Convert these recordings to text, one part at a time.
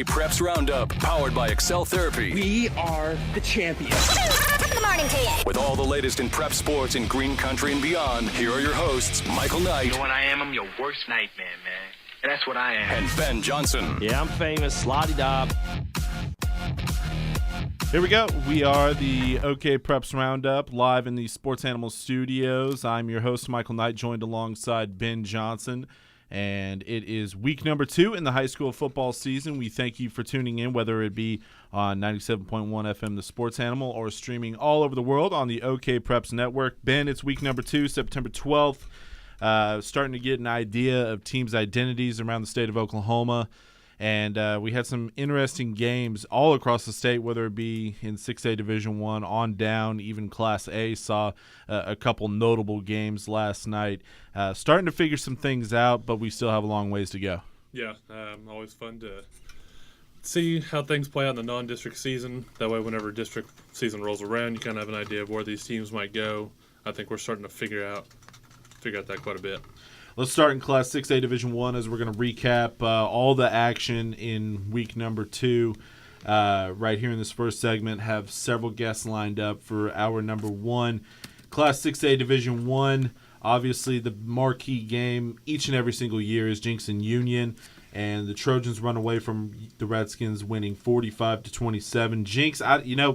Preps Roundup, powered by Excel Therapy. We are the champions. Good morning to you. With all the latest in prep sports in Green Country and beyond, here are your hosts, Michael Knight. You know what I am? I'm your worst nightmare, man. That's what I am. And Ben Johnson. Yeah, I'm famous. Slotty-dob. Here we go. We are the OK Preps Roundup live in the Sports Animal Studios. I'm your host, Michael Knight, joined alongside Ben Johnson. And it is week number 2 in the high school football season. We thank you for tuning in, whether it be on 97.1 FM, The Sports Animal, or streaming all over the world on the OK Preps Network. Ben, it's week number 2, September 12th. Starting to get an idea of teams' identities around the state of Oklahoma. And we had some interesting games all across the state, whether it be in 6A Division I on down, even Class A saw a couple notable games last night. Starting to figure some things out, but we still have a long ways to go. Yeah, always fun to see how things play out in the non-district season. That way, whenever district season rolls around, you kind of have an idea of where these teams might go. I think we're starting to figure out that quite a bit. Let's start in Class 6A Division I as we're going to recap all the action in week number 2. Right here in this first segment, have several guests lined up for hour number 1. Class 6A Division I, obviously the marquee game each and every single year is Jenks and Union, and the Trojans run away from the Redskins, winning 45-27. Jenks,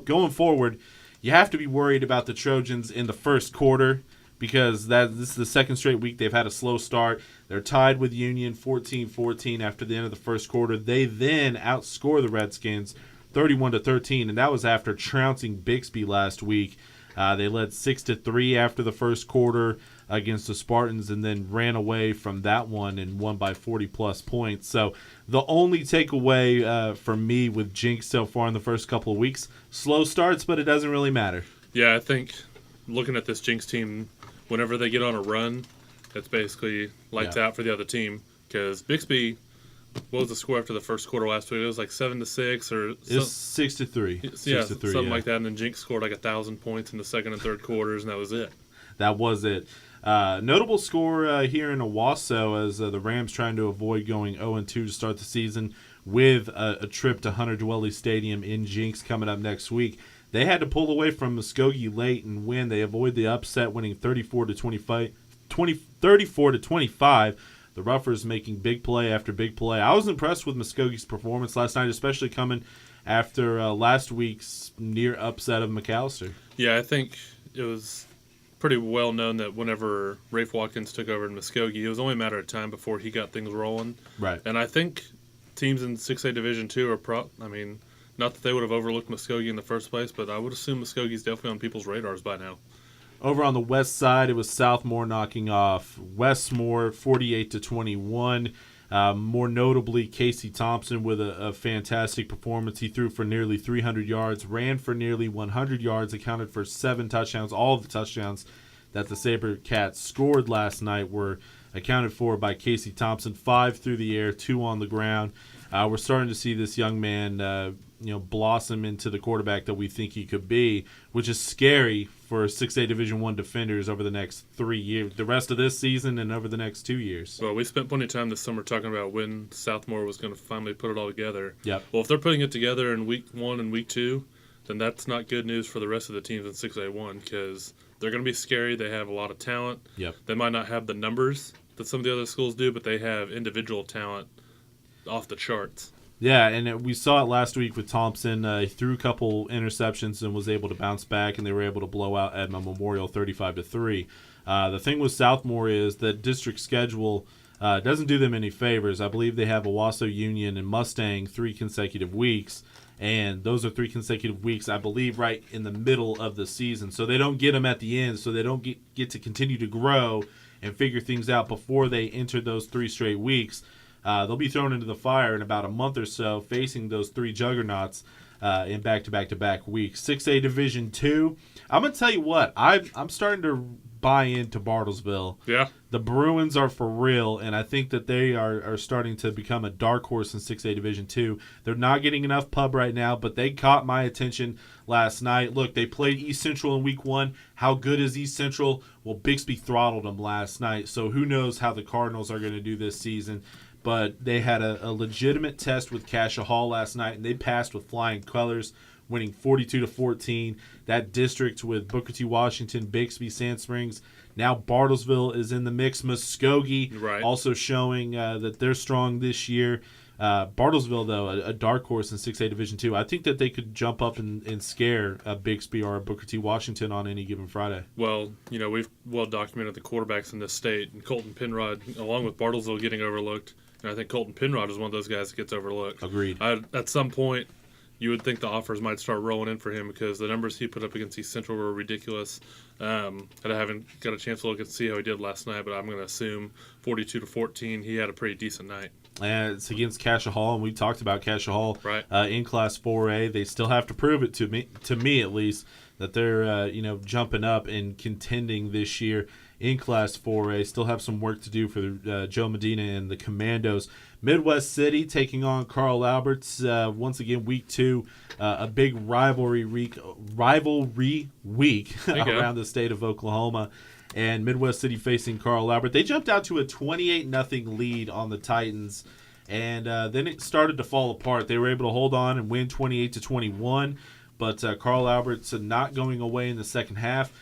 going forward, you have to be worried about the Trojans in the first quarter, because this is the second straight week they've had a slow start. They're tied with Union 14-14 after the end of the first quarter. They then outscore the Redskins 31-13, and that was after trouncing Bixby last week. They led 6-3 after the first quarter against the Spartans, and then ran away from that one and won by 40-plus points. So the only takeaway for me with Jenks so far in the first couple of weeks, slow starts, but it doesn't really matter. Yeah, I think looking at this Jenks team, whenever they get on a run, it's basically lights out for the other team. Because Bixby, what was the score after the first quarter last week? It was like 7-6 or it's 6-3. Yeah, 6-3, something like that. And then Jenks scored like 1,000 points in the second and third quarters, and that was it. That was it. Notable score here in Owasso as the Rams trying to avoid going 0-2 to start the season with a trip to Hunter Dwelly Stadium in Jenks coming up next week. They had to pull away from Muskogee late and win. They avoid the upset, winning 34-25. The Ruffers making big play after big play. I was impressed with Muskogee's performance last night, especially coming after last week's near upset of McAllister. Yeah, I think it was pretty well known that whenever Rafe Watkins took over in Muskogee, it was only a matter of time before he got things rolling. Right. And I think teams in 6A Division II are not that they would have overlooked Muskogee in the first place, but I would assume Muskogee's definitely on people's radars by now. Over on the west side, it was Southmore knocking off Westmore 48-21. More notably, Casey Thompson with a fantastic performance. He threw for nearly 300 yards, ran for nearly 100 yards, accounted for 7 touchdowns. All of the touchdowns that the SaberCats scored last night were accounted for by Casey Thompson. 5 through the air, 2 on the ground. We're starting to see this young man blossom into the quarterback that we think he could be, which is scary for 6A Division I defenders over the next 3 years, the rest of this season and over the next 2 years. Well, we spent plenty of time this summer talking about when Southmore was going to finally put it all together. Yep. Well, if they're putting it together in week 1 and week 2, then that's not good news for the rest of the teams in 6A1 because they're going to be scary. They have a lot of talent. Yep. They might not have the numbers that some of the other schools do, but they have individual talent off the charts. Yeah, and we saw it last week with Thompson. He threw a couple interceptions and was able to bounce back, and they were able to blow out Edmond Memorial 35-3. The thing with Southmore is that district schedule doesn't do them any favors. I believe they have Owasso Union and Mustang 3 consecutive weeks, and those are 3 consecutive weeks, I believe, right in the middle of the season. So they don't get them at the end, so they don't get to continue to grow and figure things out before they enter those 3 straight weeks. They'll be thrown into the fire in about a month or so, facing those 3 juggernauts in back-to-back-to-back weeks. 6A Division II, I'm going to tell you what, I'm starting to buy into Bartlesville. Yeah. The Bruins are for real, and I think that they are starting to become a dark horse in 6A Division II. They're not getting enough pub right now, but they caught my attention last night. Look, they played East Central in Week 1. How good is East Central? Well, Bixby throttled them last night, so who knows how the Cardinals are going to do this season. but they had a legitimate test with Cassia Hall last night, and they passed with flying colors, winning 42-14. That district with Booker T. Washington, Bixby, Sand Springs. Now Bartlesville is in the mix. Muskogee also showing that they're strong this year. Bartlesville, though, a dark horse in 6A Division II. I think that they could jump up and scare a Bixby or a Booker T. Washington on any given Friday. Well, we've well documented the quarterbacks in this state, and Colton Penrod, along with Bartlesville getting overlooked, and I think Colton Penrod is one of those guys that gets overlooked. Agreed. At some point, you would think the offers might start rolling in for him because the numbers he put up against East Central were ridiculous. And I haven't got a chance to look and see how he did last night, but I'm going to assume 42-14, he had a pretty decent night. And it's against Cassia Hall, and we talked about Cassia Hall right. In Class 4A. They still have to prove it to me at least, that they're jumping up and contending this year in Class 4A. Still have some work to do for Joe Medina and the Commandos. Midwest City taking on Carl Alberts once again, week 2. A big rivalry week around the state of Oklahoma. And Midwest City facing Carl Albert. They jumped out to a 28-0 lead on the Titans, and then it started to fall apart. They were able to hold on and win 28-21, but Carl Albert's not going away in the second half.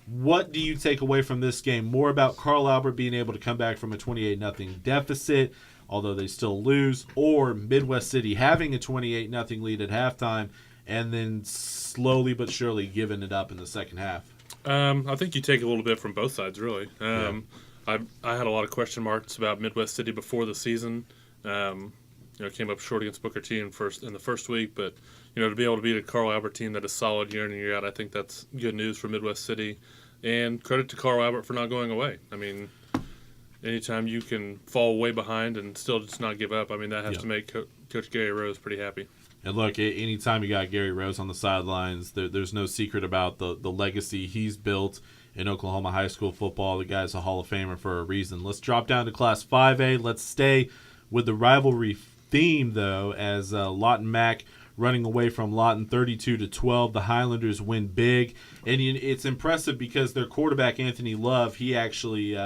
What do you take away from this game? More about Carl Albert being able to come back from a 28-0 deficit, although they still lose, or Midwest City having a 28-0 lead at halftime and then slowly but surely giving it up in the second half? I think you take a little bit from both sides, really. I had a lot of question marks about Midwest City before the season. Came up short against Booker T in the first week, but to be able to beat a Carl Albert team that is solid year in and year out, I think that's good news for Midwest City. And credit to Carl Albert for not going away. I mean, anytime you can fall way behind and still just not give up, I mean, that has to make Coach Gary Rose pretty happy. And look, anytime you got Gary Rose on the sidelines, there's no secret about the legacy he's built in Oklahoma high school football. The guy's a Hall of Famer for a reason. Let's drop down to Class 5A. Let's stay with the rivalry theme, though, as Lawton Mac running away from Lawton 32-12. The Highlanders win big. And it's impressive because their quarterback, Anthony Love, he actually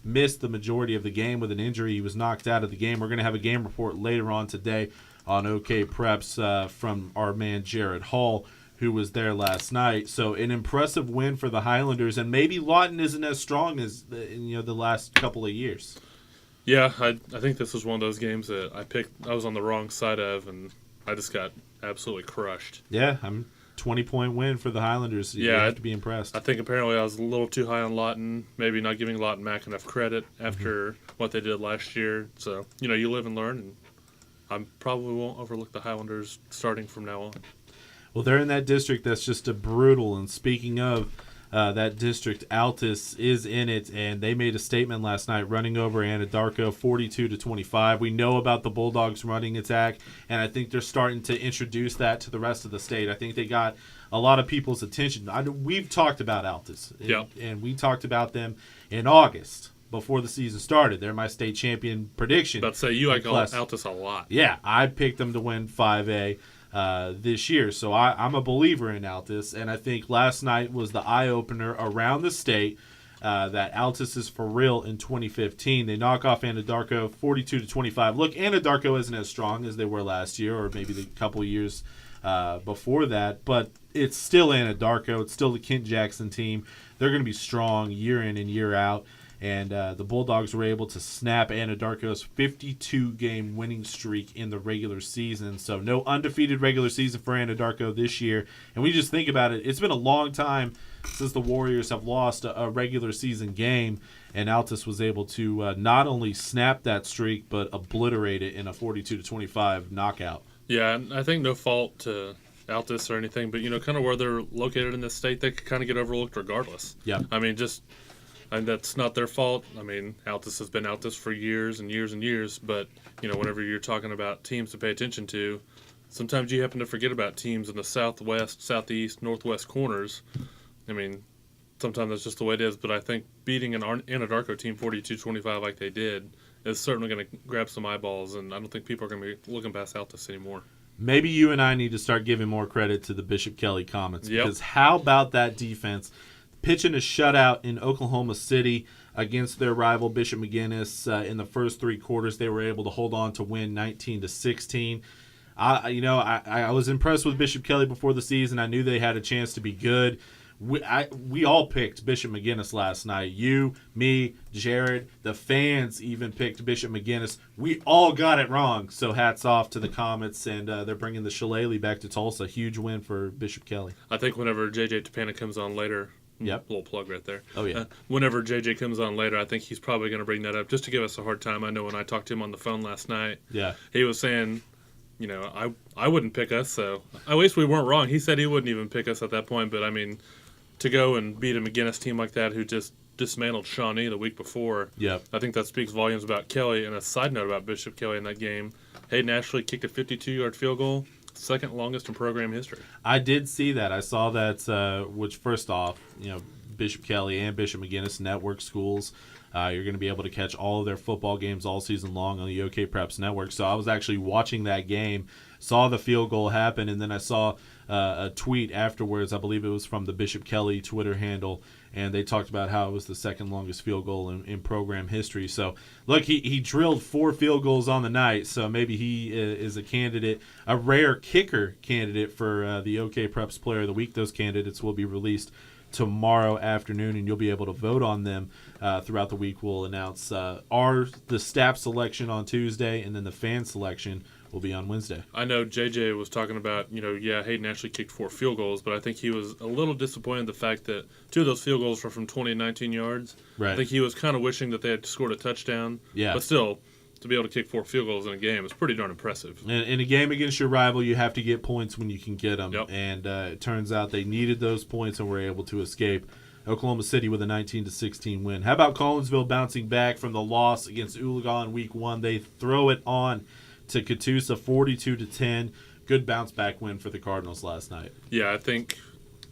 missed the majority of the game with an injury. He was knocked out of the game. We're going to have a game report later on today on OK Preps from our man Jared Hall, who was there last night. So an impressive win for the Highlanders, and maybe Lawton isn't as strong as the last couple of years. Yeah, I think this was one of those games that I was on the wrong side of, and I just got absolutely crushed. Yeah, 20-point win for the Highlanders. You have to be impressed. I think apparently I was a little too high on Lawton, maybe not giving Lawton Mac enough credit after what they did last year. So, you live and learn, and I probably won't overlook the Highlanders starting from now on. Well, they're in that district that's just a brutal. And speaking of that district, Altus is in it, and they made a statement last night running over Anadarko 42-25. We know about the Bulldogs running attack, and I think they're starting to introduce that to the rest of the state. I think they got a lot of people's attention. We've talked about Altus, and we talked about them in August. Before the season started. They're my state champion prediction. But say you like Altus a lot. Yeah, I picked them to win 5A this year. So I'm a believer in Altus, and I think last night was the eye-opener around the state that Altus is for real in 2015. They knock off Anadarko 42-25. Look, Anadarko isn't as strong as they were last year or maybe the couple years before that, but it's still Anadarko. It's still the Kent Jackson team. They're going to be strong year in and year out. And the Bulldogs were able to snap Anadarko's 52-game winning streak in the regular season. So no undefeated regular season for Anadarko this year. And we just think about it, it's been a long time since the Warriors have lost a regular season game. And Altus was able to not only snap that streak, but obliterate it in a 42-25 knockout. Yeah, and I think no fault to Altus or anything, but, kind of where they're located in this state, they could kind of get overlooked regardless. Yeah. I mean, and that's not their fault. I mean, Altus has been Altus for years and years and years, but, whenever you're talking about teams to pay attention to, sometimes you happen to forget about teams in the southwest, southeast, northwest corners. I mean, sometimes that's just the way it is, but I think beating an Anadarko team 42-25 like they did is certainly going to grab some eyeballs, and I don't think people are going to be looking past Altus anymore. Maybe you and I need to start giving more credit to the Bishop Kelly Comets, because how about that defense? pitching a shutout in Oklahoma City against their rival Bishop McGuinness. In the first three quarters, they were able to hold on to win 19-16. I was impressed with Bishop Kelly before the season. I knew they had a chance to be good. We all picked Bishop McGuinness last night. You, me, Jared, the fans even picked Bishop McGuinness. We all got it wrong. So hats off to the Comets, and they're bringing the Shillelagh back to Tulsa. Huge win for Bishop Kelly. I think whenever JJ Tapana comes on later, Yep. little plug right there. Oh, yeah. Whenever JJ comes on later, I think he's probably going to bring that up just to give us a hard time. I know when I talked to him on the phone last night, Yeah. he was saying, I wouldn't pick us, so at least we weren't wrong. He said he wouldn't even pick us at that point, but I mean, to go and beat a McGuinness team like that who just dismantled Shawnee the week before, Yep. I think that speaks volumes about Kelly. And a side note about Bishop Kelly in that game, Hayden Ashley kicked a 52-yard field goal, second longest in program history. I did see that. I saw that, which first off, Bishop Kelly and Bishop McGuinness network schools. You're going to be able to catch all of their football games all season long on the OK Preps network. So I was actually watching that game, saw the field goal happen, and then I saw a tweet afterwards. I believe it was from the Bishop Kelly Twitter handle, and they talked about how it was the second longest field goal in program history. So, look, he drilled 4 field goals on the night, so maybe he is a candidate, a rare kicker candidate for the OK Preps Player of the Week. Those candidates will be released tomorrow afternoon, and you'll be able to vote on them throughout the week. We'll announce the staff selection on Tuesday, and then the fan selection will be on Wednesday. I know JJ was talking about, Hayden actually kicked 4 field goals, but I think he was a little disappointed in the fact that 2 of those field goals were from 20 and 19 yards. Right. I think he was kind of wishing that they had scored a touchdown. Yeah. But still, to be able to kick 4 field goals in a game is pretty darn impressive. And in a game against your rival, you have to get points when you can get them. Yep. And it turns out they needed those points and were able to escape. Oklahoma City with a 19-16 win. How about Collinsville bouncing back from the loss against Oologah in Week 1? They throw it on to Catoosa 42-10. Good bounce back win for the Cardinals last night. Yeah, I think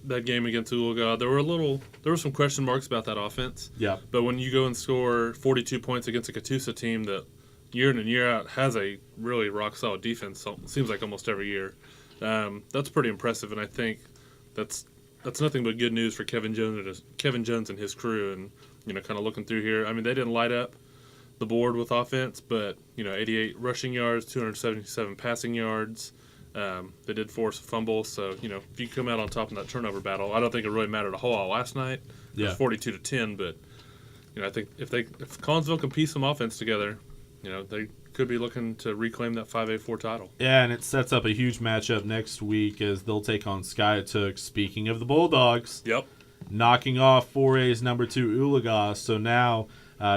that game against Oologah, there were some question marks about that offense. Yeah. But when you go and score 42 points against a Catoosa team that year in and year out has a really rock solid defense, so it seems like almost every year, that's pretty impressive. And I think that's nothing but good news for Kevin Jones and his crew. And kind of looking through here, I mean, they didn't light up the board with offense, but 88 rushing yards, 277 passing yards. They did force a fumble, so if you come out on top in that turnover battle, I don't think it really mattered a whole lot last night. It was 42-10, but I think if Collinsville can piece some offense together, they could be looking to reclaim that 5A4 title. Yeah, and it sets up a huge matchup next week as they'll take on Skiatook. Speaking of the Bulldogs, Yep. knocking off 4A's number 2 Oologah. So now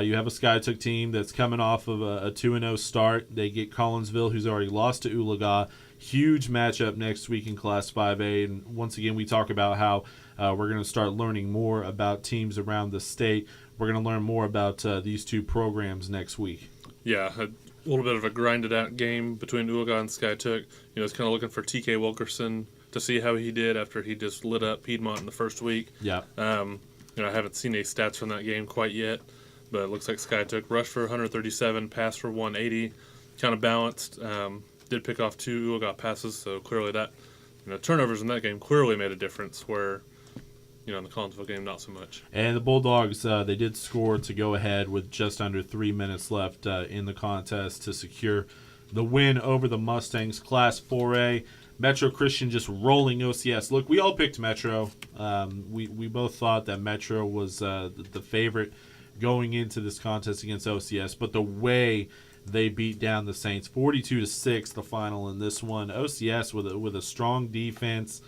you have a Skiatook team that's coming off of a 2-0 start. They get Collinsville, who's already lost to Oologah. Huge matchup next week in Class 5A. And once again, we talk about how we're going to start learning more about teams around the state. We're going to learn more about these two programs next week. Yeah, a little bit of a grinded-out game between Oologah and Skiatook. It's kind of looking for TK Wilkerson to see how he did after he just lit up Piedmont in the first week. Yeah. I haven't seen any stats from that game quite yet, but it looks like Skiatook rushed for 137, passed for 180, kind of balanced. Did pick off 2 Oologah passes, so clearly that turnovers in that game clearly made a difference. Where in the Collinsville game, not so much. And the Bulldogs, they did score to go ahead with just under 3 minutes left in the contest to secure the win over the Mustangs. Class 4A, Metro Christian just rolling OCS. Look, we all picked Metro. We both thought that Metro was the favorite going into this contest against OCS, but the way they beat down the Saints, 42-6, the final in this one. OCS with a strong defense.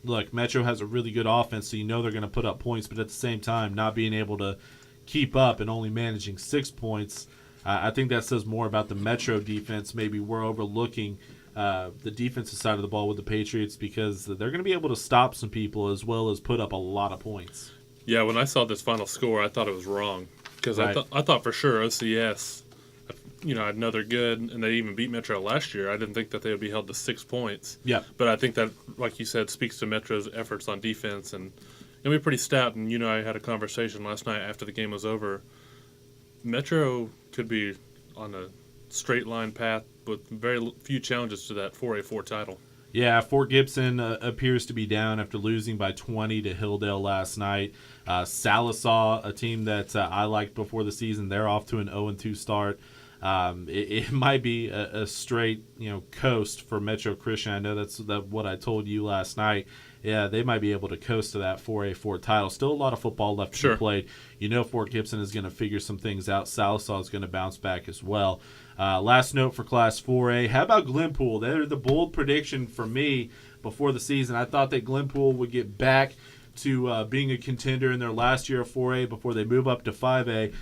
Look, Metro has a really good offense, so they're going to put up points, but at the same time, not being able to keep up and only managing 6 points, I think that says more about the Metro defense. Maybe we're overlooking the defensive side of the ball with the Patriots because they're going to be able to stop some people as well as put up a lot of points. Yeah, when I saw this final score, I thought it was wrong because Right. I thought for sure OCS, I know they're good, and they even beat Metro last year. I didn't think that they would be held to 6 points. Yeah. But I think that, like you said, speaks to Metro's efforts on defense, and it'll be pretty stout. And I had a conversation last night after the game was over. Metro could be on a straight line path with very few challenges to that 4A4 title. Yeah, Fort Gibson appears to be down after losing by 20 to Hilldale last night. Salisaw, a team that I liked before the season, they're off to an 0-2 start. It might be a straight, coast for Metro Christian. I know that's what I told you last night. Yeah, they might be able to coast to that 4A4 title. Still a lot of football left to be played. Fort Gibson is going to figure some things out. Salisaw is going to bounce back as well. Last note for Class 4A. How about Glenpool? They're the bold prediction for me before the season. I thought that Glenpool would get back to being a contender in their last year of 4A before they move up to 5A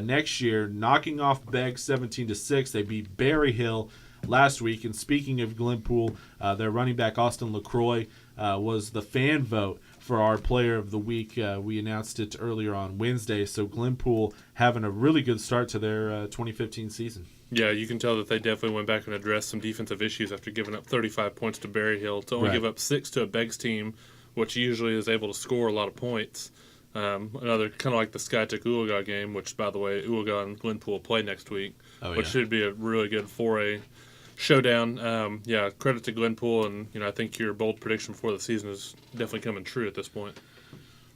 next year, knocking off Begg 17-6. They beat Berry Hill last week. And speaking of Glenpool, their running back Austin LaCroix was the fan vote for our player of the week. We announced it earlier on Wednesday. So Glenpool having a really good start to their 2015 season. Yeah, you can tell that they definitely went back and addressed some defensive issues after giving up 35 points to Berry Hill. To only give up 6 to a Begg's team, which usually is able to score a lot of points. Another kind of like the Skytech Uoga game, which, by the way, Uoga and Glenpool play next week, which should be a really good 4A showdown. Credit to Glenpool, and I think your bold prediction before the season is definitely coming true at this point.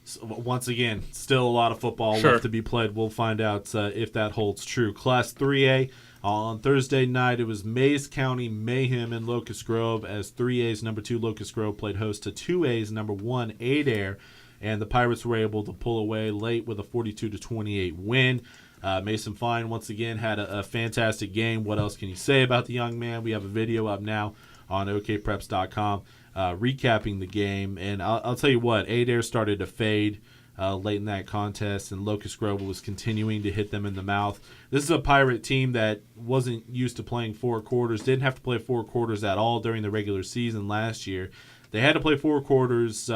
So once again, still a lot of football left to be played. We'll find out if that holds true. Class 3A, on Thursday night, it was Mays County Mayhem in Locust Grove as 3A's number 2 Locust Grove played host to 2A's number 1 Adair, and the Pirates were able to pull away late with a 42-28 win. Mason Fine once again had a fantastic game. What else can you say about the young man? We have a video up now on okpreps.com recapping the game, and I'll tell you what, Adair started to fade late in that contest, and Locust Grove was continuing to hit them in the mouth. This is a Pirate team that wasn't used to playing 4 quarters, didn't have to play 4 quarters at all during the regular season last year. They had to play 4 quarters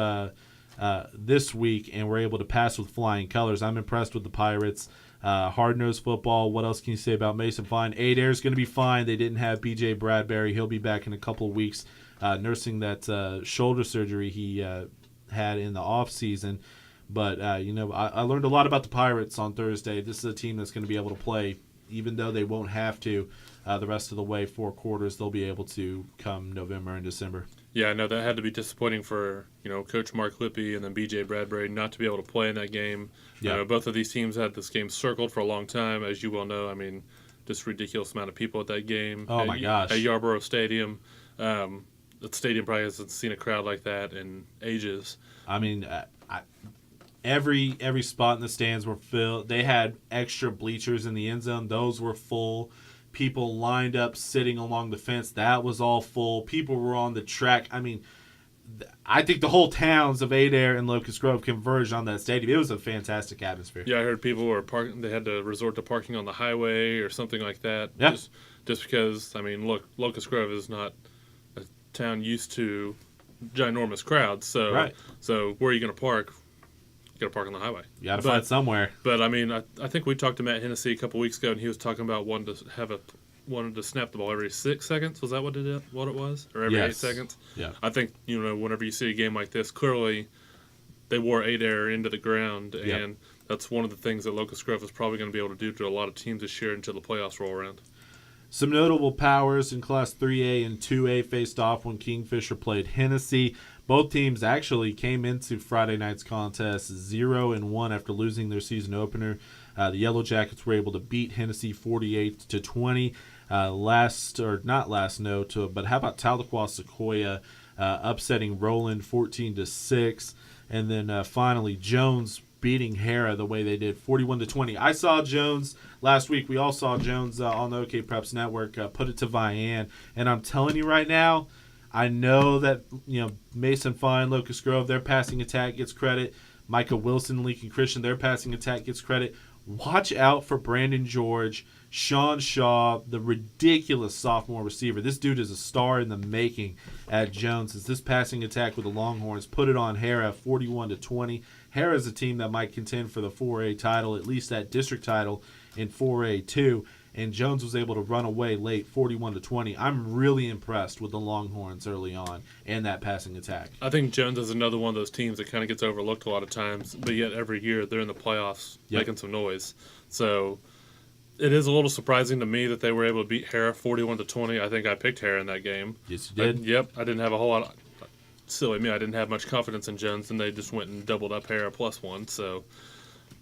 this week and were able to pass with flying colors. I'm impressed with the Pirates. Hard-nosed football. What else can you say about Mason Fine? Adair is going to be fine. They didn't have B.J. Bradbury. He'll be back in a couple of weeks nursing that shoulder surgery he had in the offseason. But, I learned a lot about the Pirates on Thursday. This is a team that's going to be able to play, even though they won't have to the rest of the way 4 quarters. They'll be able to come November and December. Yeah, I know that had to be disappointing for, Coach Mark Lippy and then B.J. Bradbury not to be able to play in that game. Yeah. Both of these teams had this game circled for a long time, as you well know. I mean, just ridiculous amount of people at that game. Oh, my gosh. At Yarborough Stadium. The stadium probably hasn't seen a crowd like that in ages. I mean, every spot in the stands were filled. They had extra bleachers in the end zone. Those were full. People lined up sitting along the fence. That was all full. People were on the track. I mean, I think the whole towns of Adair and Locust Grove converged on that stadium. It was a fantastic atmosphere. Yeah, I heard people were parking. They had to resort to parking on the highway or something like that. Yeah. Just because, look, Locust Grove is not a town used to ginormous crowds. So, So where are you going to park? You got to park on the highway. You got to find somewhere. But I think we talked to Matt Hennessy a couple weeks ago, and he was talking about wanted to snap the ball every 6 seconds. Was that what it was, or every 8 seconds? Yeah. I think whenever you see a game like this, clearly they wore Adair into the ground, and that's one of the things that Locust Grove is probably going to be able to do to a lot of teams this year until the playoffs roll around. Some notable powers in Class 3A and 2A faced off when Kingfisher played Hennessy. Both teams actually came into Friday night's contest 0-1 after losing their season opener. The Yellow Jackets were able to beat Hennessy 48-20. Not last note, but how about Tahlequah Sequoia upsetting Roland 14-6, and then finally Jones beating Hera the way they did 41-20. I saw Jones last week. We all saw Jones on the OK Preps Network put it to Vian, and I'm telling you right now, I know that Mason Fine, Locust Grove, their passing attack gets credit. Micah Wilson, Lincoln Christian, their passing attack gets credit. Watch out for Brandon George, Sean Shaw, the ridiculous sophomore receiver. This dude is a star in the making at Jones. As this passing attack with the Longhorns put it on Hera 41-20. Hera is a team that might contend for the 4A title, at least that district title in 4A too. And Jones was able to run away late 41-20. I'm really impressed with the Longhorns early on and that passing attack. I think Jones is another one of those teams that kind of gets overlooked a lot of times, but yet every year they're in the playoffs making some noise. So It is a little surprising to me that they were able to beat Hara 41-20. I think I picked Hara in that game. Yes, you did. Yep, I didn't have a whole lot. Silly me, I didn't have much confidence in Jones, and they just went and doubled up Hara +1. So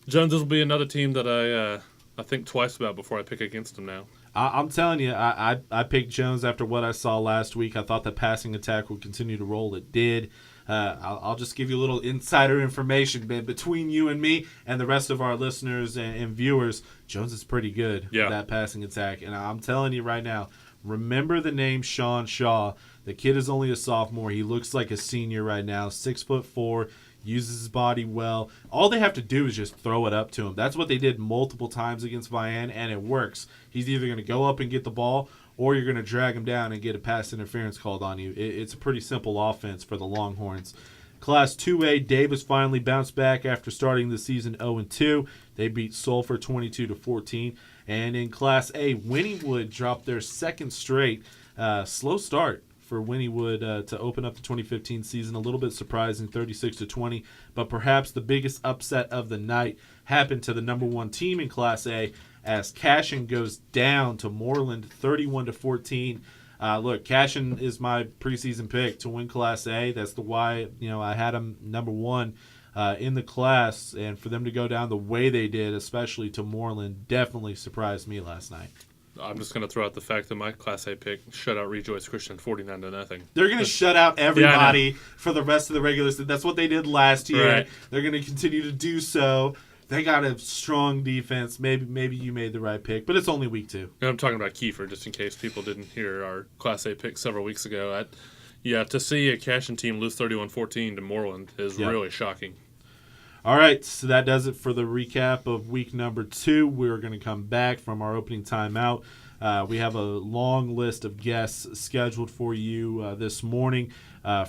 Jones will be another team that I think twice about before I pick against them now. I'm telling you, I picked Jones after what I saw last week. I thought the passing attack would continue to roll. It did. I'll just give you a little insider information, man. Between you and me and the rest of our listeners and viewers, Jones is pretty good with that passing attack. And I'm telling you right now, remember the name Sean Shaw. The kid is only a sophomore. He looks like a senior right now, 6'4", uses his body well. All they have to do is just throw it up to him. That's what they did multiple times against Vian, and it works. He's either going to go up and get the ball, or you're going to drag him down and get a pass interference called on you. It's a pretty simple offense for the Longhorns. Class 2A, Davis finally bounced back after starting the season 0-2. They beat Sulphur 22-14. And in Class A, Wynnewood dropped their second straight. Slow start for Wynnewood to open up the 2015 season. A little bit surprising, 36-20. But perhaps the biggest upset of the night happened to the number one team in Class A as Cashion goes down to Moreland 31-14. Look, Cashion is my preseason pick to win Class A. That's the why I had them number one in the class. And for them to go down the way they did, especially to Moreland, definitely surprised me last night. I'm just going to throw out the fact that my Class A pick shut out Rejoice Christian 49-0. They're going to shut out everybody for the rest of the regular season. That's what they did last year. Right. They're going to continue to do so. They got a strong defense. Maybe you made the right pick, but it's only week 2. And I'm talking about Kiefer, just in case people didn't hear our Class A pick several weeks ago. To see a Cashion team lose 31-14 to Moreland is really shocking. All right, so that does it for the recap of week number 2. We're going to come back from our opening timeout. We have a long list of guests scheduled for you this morning.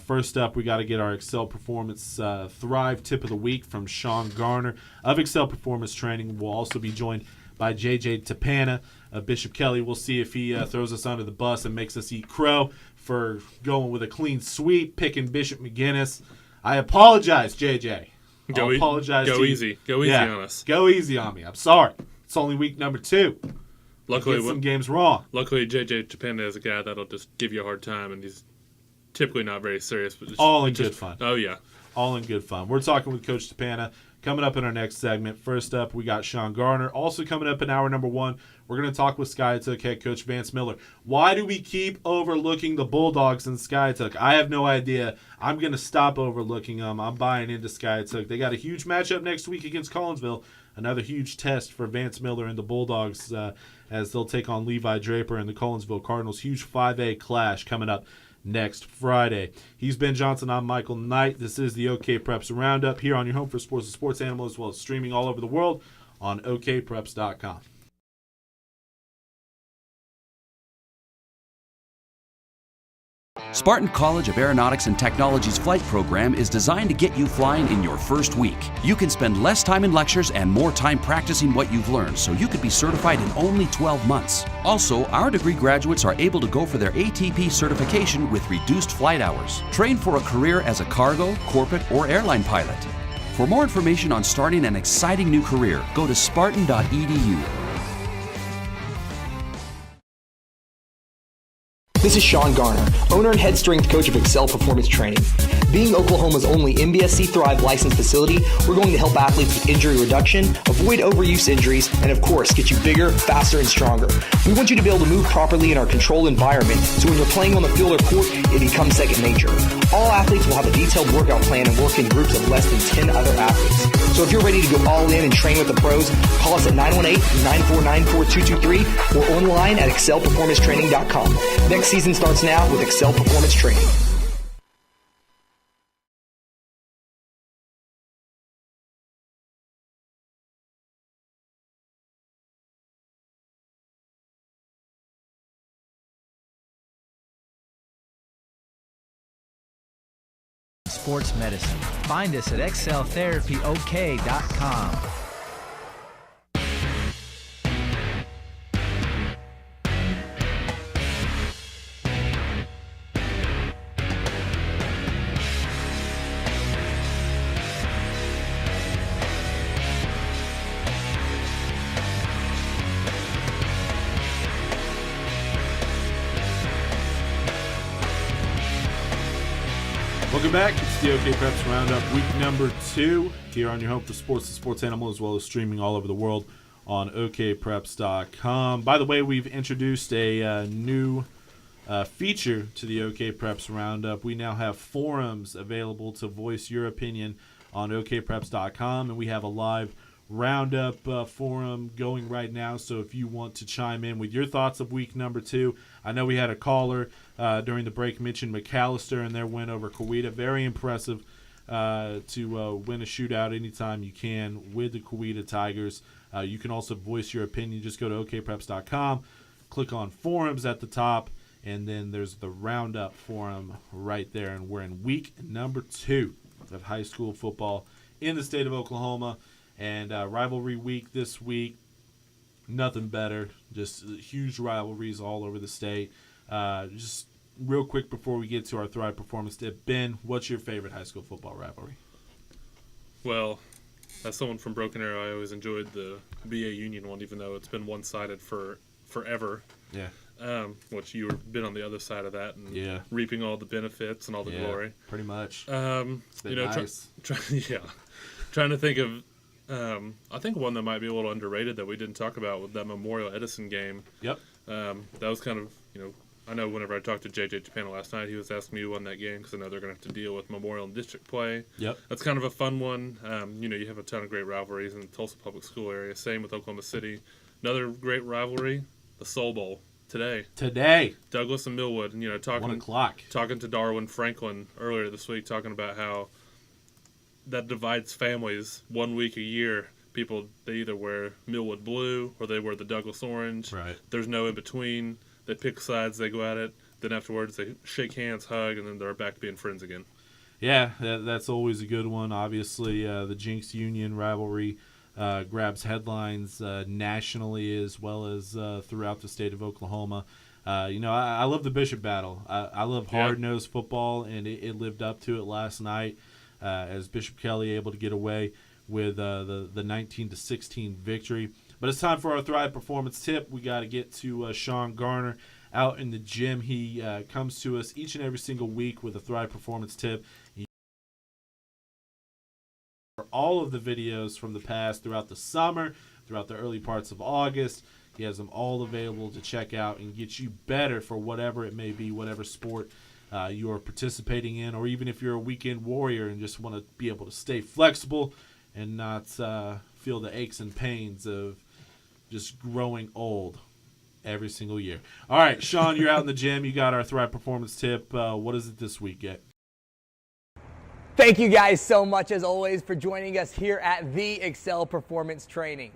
First up, we got to get our Excel Performance Thrive Tip of the Week from Sean Garner of Excel Performance Training. We'll also be joined by JJ Tapana of Bishop Kelly. We'll see if he throws us under the bus and makes us eat crow for going with a clean sweep, picking Bishop McGuinness. I apologize, JJ. Go easy on us. Go easy on me. I'm sorry. It's only week number 2. Luckily, some games wrong. Luckily, JJ Tapana is a guy that'll just give you a hard time, and he's typically not very serious. But all in good fun. Oh, yeah. All in good fun. We're talking with Coach Tapana coming up in our next segment. First up, we got Sean Garner. Also coming up in hour number 1, we're going to talk with Skiatook head coach Vance Miller. Why do we keep overlooking the Bulldogs in Skiatook? I have no idea. I'm going to stop overlooking them. I'm buying into Skiatook. They got a huge matchup next week against Collinsville. Another huge test for Vance Miller and the Bulldogs as they'll take on Levi Draper and the Collinsville Cardinals. Huge 5A clash coming up next Friday. He's Ben Johnson. I'm Michael Knight. This is the OK Preps Roundup here on your home for sports and sports animals, as well as streaming all over the world on okpreps.com. Spartan College of Aeronautics and Technology's flight program is designed to get you flying in your first week. You can spend less time in lectures and more time practicing what you've learned, so you could be certified in only 12 months. Also, our degree graduates are able to go for their ATP certification with reduced flight hours. Train for a career as a cargo, corporate, or airline pilot. For more information on starting an exciting new career, go to spartan.edu. This is Sean Garner, owner and head strength coach of Excel Performance Training. Being Oklahoma's only MBSC Thrive licensed facility, we're going to help athletes with injury reduction, avoid overuse injuries, and of course, get you bigger, faster, and stronger. We want you to be able to move properly in our controlled environment, so when you're playing on the field or court, it becomes second nature. All athletes will have a detailed workout plan and work in groups of less than 10 other athletes. So if you're ready to go all in and train with the pros, call us at 918-949-4223 or online at excelperformancetraining.com. Next season starts now with Excel Performance Training. Sports medicine. Find us at exceltherapyok.com. Welcome back. It's the OK Preps Roundup, week number 2, here on your home for sports, the sports animal, as well as streaming all over the world on okpreps.com. By the way, we've introduced a new feature to the OK Preps Roundup. We now have forums available to voice your opinion on okpreps.com, and we have a live Roundup forum going right now. So if you want to chime in with your thoughts of week number 2, I know we had a caller during the break mentioned McAllister and their win over Coweta. Very impressive to win a shootout anytime you can with the Coweta Tigers. You can also voice your opinion. Just go to okpreps.com, click on forums at the top, and then there's the Roundup forum right there. And we're in week number 2 of high school football in the state of Oklahoma. And rivalry week this week, nothing better. Just huge rivalries all over the state. Just real quick before we get to our Thrive Performance Tip, Ben, what's your favorite high school football rivalry? Well, as someone from Broken Arrow, I always enjoyed the BA Union one, even though it's been one-sided for forever. Yeah. Which you've been on the other side of that and reaping all the benefits and all the glory. Pretty much. It's been nice. Trying to think of. I think one that might be a little underrated that we didn't talk about with that Memorial Edison game. Yep. That was kind of, I know whenever I talked to JJ Japana last night, he was asking me who won that game because I know they're going to have to deal with Memorial and district play. Yep. That's kind of a fun one. You have a ton of great rivalries in the Tulsa Public School area. Same with Oklahoma City. Another great rivalry, the Soul Bowl today. Douglas and Millwood. And, 1 o'clock. Talking to Darwin Franklin earlier this week, talking about how that divides families 1 week a year. People, they either wear Millwood blue or they wear the Douglas orange. Right. There's no in between. They pick sides, they go at it. Then afterwards, they shake hands, hug, and then they're back to being friends again. Yeah, that's always a good one. Obviously, the Jinx Union rivalry grabs headlines nationally as well as throughout the state of Oklahoma. I love the Bishop battle. I love hard-nosed football, and it lived up to it last night. As Bishop Kelly able to get away with the 19-16 victory. But it's time for our Thrive Performance Tip. We got to get to Sean Garner out in the gym. He comes to us each and every single week with a Thrive Performance Tip. For all of the videos from the past throughout the summer, throughout the early parts of August, he has them all available to check out and get you better for whatever it may be, whatever sport you are participating in, or even if you're a weekend warrior and just want to be able to stay flexible and not feel the aches and pains of just growing old every single year. All right, Sean, you're out in the gym. You got our Thrive Performance Tip. What is it this week, Get? Thank you guys so much, as always, for joining us here at the Excel Performance Training.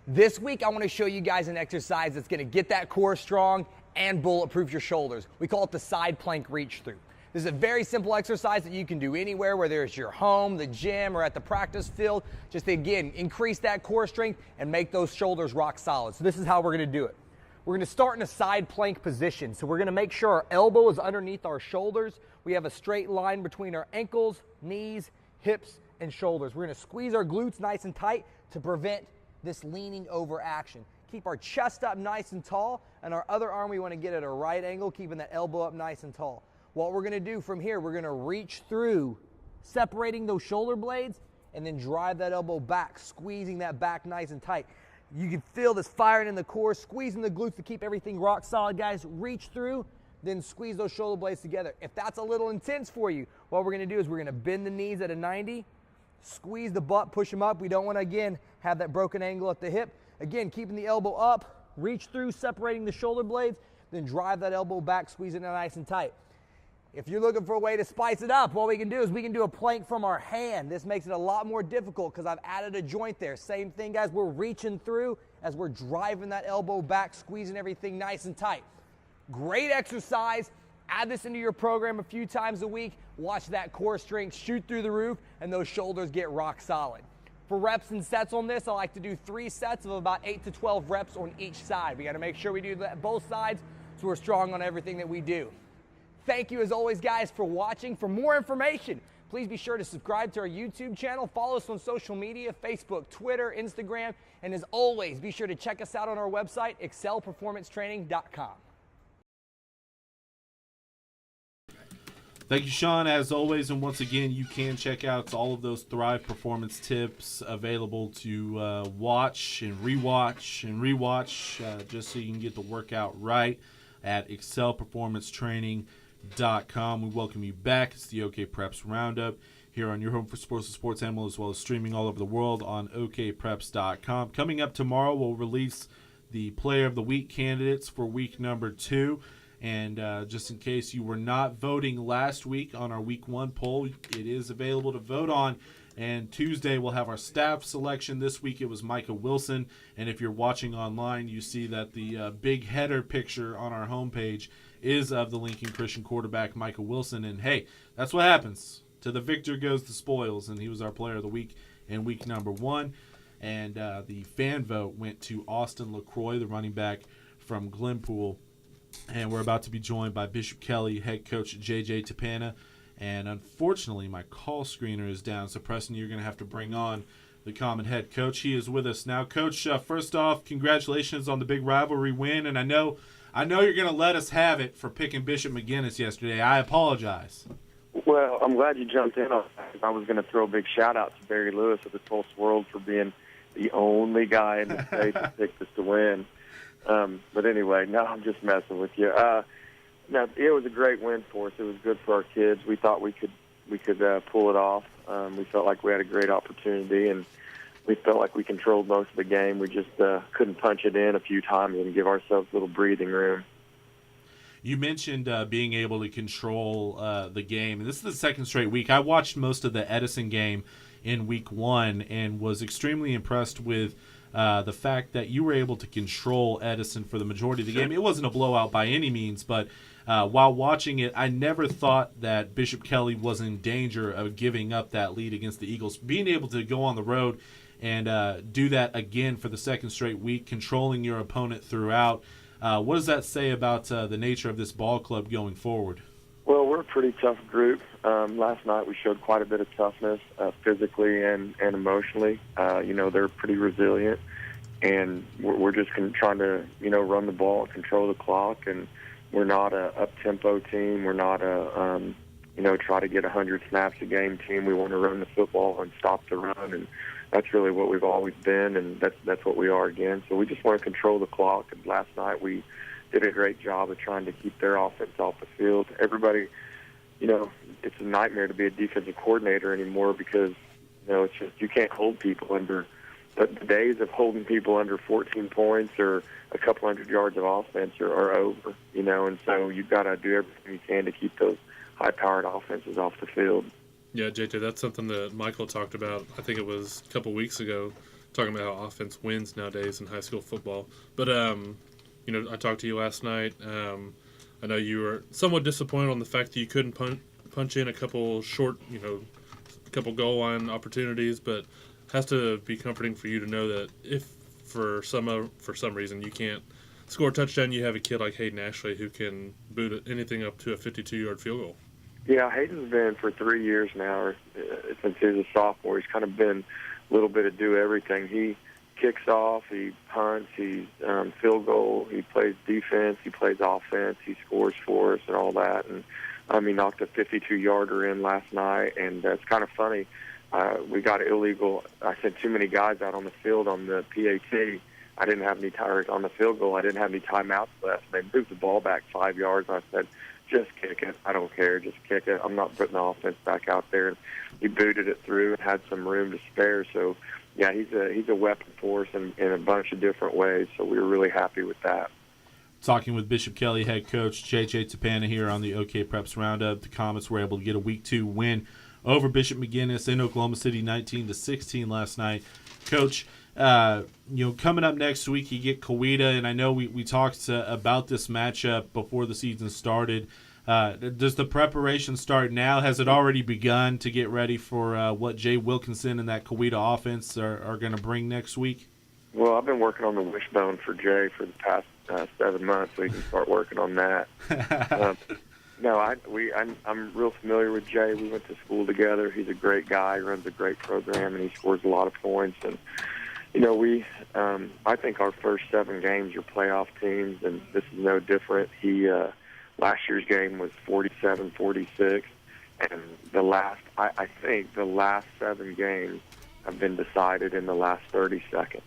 This week, I want to show you guys an exercise that's going to get that core strong and bulletproof your shoulders. We call it the side plank reach through. This is a very simple exercise that you can do anywhere, whether it's your home, the gym, or at the practice field. Just again, increase that core strength and make those shoulders rock solid. So this is how we're gonna do it. We're gonna start in a side plank position. So we're gonna make sure our elbow is underneath our shoulders. We have a straight line between our ankles, knees, hips, and shoulders. We're gonna squeeze our glutes nice and tight to prevent this leaning over action. Keep our chest up nice and tall, and our other arm we want to get at a right angle, keeping that elbow up nice and tall. What we're going to do from here, we're going to reach through, separating those shoulder blades, and then drive that elbow back, squeezing that back nice and tight. You can feel this firing in the core, squeezing the glutes to keep everything rock solid, guys. Reach through, then squeeze those shoulder blades together. If that's a little intense for you, what we're going to do is we're going to bend the knees at a 90, squeeze the butt, push them up. We don't want to, again, have that broken angle at the hip. Again, keeping the elbow up, reach through, separating the shoulder blades, then drive that elbow back, squeezing it nice and tight. If you're looking for a way to spice it up, what we can do is we can do a plank from our hand. This makes it a lot more difficult because I've added a joint there. Same thing, guys. We're reaching through as we're driving that elbow back, squeezing everything nice and tight. Great exercise. Add this into your program a few times a week. Watch that core strength shoot through the roof and those shoulders get rock solid. For reps and sets on this, I like to do 3 sets of about 8 to 12 reps on each side. We got to make sure we do that both sides so we're strong on everything that we do. Thank you as always, guys, for watching. For more information, please be sure to subscribe to our YouTube channel. Follow us on social media, Facebook, Twitter, Instagram, and as always, be sure to check us out on our website, excelperformancetraining.com. Thank you, Sean, as always. And once again, you can check out all of those Thrive Performance tips available to watch and rewatch just so you can get the workout right at excelperformancetraining.com. We welcome you back. It's the OK Preps Roundup here on your home for sports and sports animal, as well as streaming all over the world on okpreps.com. Coming up tomorrow, we'll release the Player of the Week candidates for week number 2. And just in case you were not voting last week on our week 1 poll, it is available to vote on. And Tuesday we'll have our staff selection. This week it was Micah Wilson. And if you're watching online, you see that the big header picture on our homepage is of the Lincoln Christian quarterback, Micah Wilson. And hey, that's what happens. To the victor goes the spoils. And he was our Player of the Week in week number 1. And the fan vote went to Austin LaCroix, the running back from Glenpool. And we're about to be joined by Bishop Kelly head coach J.J. Tapana. And unfortunately, my call screener is down. So, Preston, you're going to have to bring on the common head coach. He is with us now. Coach, first off, congratulations on the big rivalry win. And I know you're going to let us have it for picking Bishop McGuinness yesterday. I apologize. Well, I'm glad you jumped in on that. I was going to throw a big shout-out to Barry Lewis of the Tulsa World for being the only guy in the state that picked us to win. But anyway, no, I'm just messing with you. No, it was a great win for us. It was good for our kids. We thought we could pull it off. We felt like we had a great opportunity, and we felt like we controlled most of the game. We just couldn't punch it in a few times and give ourselves a little breathing room. You mentioned being able to control the game, and this is the second straight week. I watched most of the Edison game in week 1 and was extremely impressed with the fact that you were able to control Edison for the majority of the game. It wasn't a blowout by any means, but while watching it, I never thought that Bishop Kelly was in danger of giving up that lead against the Eagles. Being able to go on the road and do that again for the second straight week, controlling your opponent throughout, what does that say about the nature of this ball club going forward? Well, we're a pretty tough group. Last night we showed quite a bit of toughness physically and emotionally. They're pretty resilient, and we're just trying to, run the ball and control the clock. And we're not a up-tempo team. We're not a, try to get 100 snaps a game team. We want to run the football and stop the run, and that's really what we've always been, and that's what we are again. So we just want to control the clock. And last night we did a great job of trying to keep their offense off the field. Everybody, it's a nightmare to be a defensive coordinator anymore because, it's just you can't hold people under the days of holding people under 14 points or a couple hundred yards of offense are over, and so you've got to do everything you can to keep those high-powered offenses off the field. Yeah, JJ, that's something that Michael talked about, I think it was a couple weeks ago, talking about how offense wins nowadays in high school football. But, I talked to you last night. I know you were somewhat disappointed on the fact that you couldn't punch in a couple short, couple goal line opportunities, but has to be comforting for you to know that if for some reason you can't score a touchdown, you have a kid like Hayden Ashley who can boot anything up to a 52-yard field goal. Yeah, Hayden's been for 3 years now, since he was a sophomore. He's kind of been a little bit of do everything. He kicks off, he punts, he's field goal, he plays defense, he plays offense, he scores for us and all that. And he knocked a 52-yarder in last night, and it's kind of funny. We got illegal. I sent too many guys out on the field on the PAT. I didn't have any tires on the field goal. I didn't have any timeouts left. They moved the ball back 5 yards. I said, just kick it. I don't care. Just kick it. I'm not putting the offense back out there. And he booted it through and had some room to spare. So, yeah, he's a weapon for us in a bunch of different ways. So we were really happy with that. Talking with Bishop Kelly head coach J.J. Tapana here on the OK Preps Roundup. The Comets were able to get a Week 2 win over Bishop McGuinness in Oklahoma City, 19-16 last night. Coach, coming up next week, you get Coweta, and I know we talked about this matchup before the season started. Does the preparation start now? Has it already begun to get ready for what Jay Wilkinson and that Coweta offense are going to bring next week? Well, I've been working on the wishbone for Jay for the past 7 months, so he can start working on that. I'm real familiar with Jay. We went to school together. He's a great guy, runs a great program, and he scores a lot of points. And I think our first 7 games are playoff teams, and this is no different. Last year's game was 47-46, And I think the last 7 games have been decided in the last 30 seconds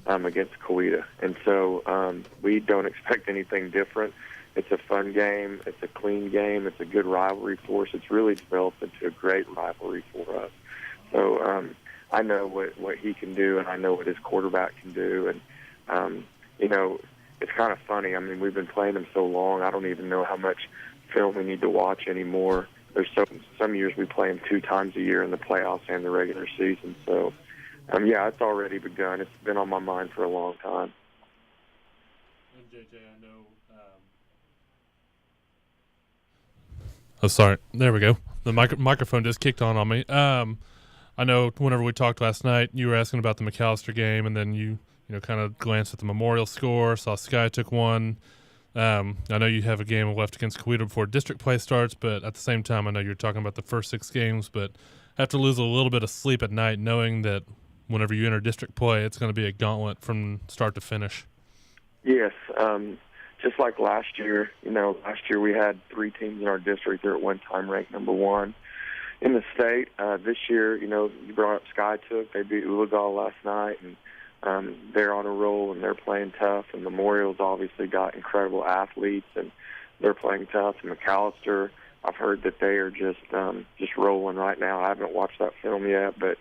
against Coweta. And so we don't expect anything different. It's a fun game. It's a clean game. It's a good rivalry for us. It's really developed into a great rivalry for us. So I know what he can do, and I know what his quarterback can do. And, it's kind of funny. I mean, we've been playing him so long, I don't even know how much film we need to watch anymore. There's some years we play him 2 times a year in the playoffs and the regular season. So, it's already begun. It's been on my mind for a long time. And JJ, I know. Oh, sorry. There we go. The microphone just kicked on me. I know whenever we talked last night, you were asking about the McAllister game, and then you kind of glanced at the Memorial score, saw Sky took one. I know you have a game left against Coweta before district play starts, but at the same time, I know you're talking about the first 6 games, but have to lose a little bit of sleep at night knowing that whenever you enter district play, it's going to be a gauntlet from start to finish. Yes. Just like last year, last year we had 3 teams in our district that at one time ranked number 1 in the state. This year, you brought up Sky Took. They beat Ulagal last night, and they're on a roll, and they're playing tough. And Memorial's obviously got incredible athletes, and they're playing tough. And McAllister, I've heard that they are just rolling right now. I haven't watched that film yet, but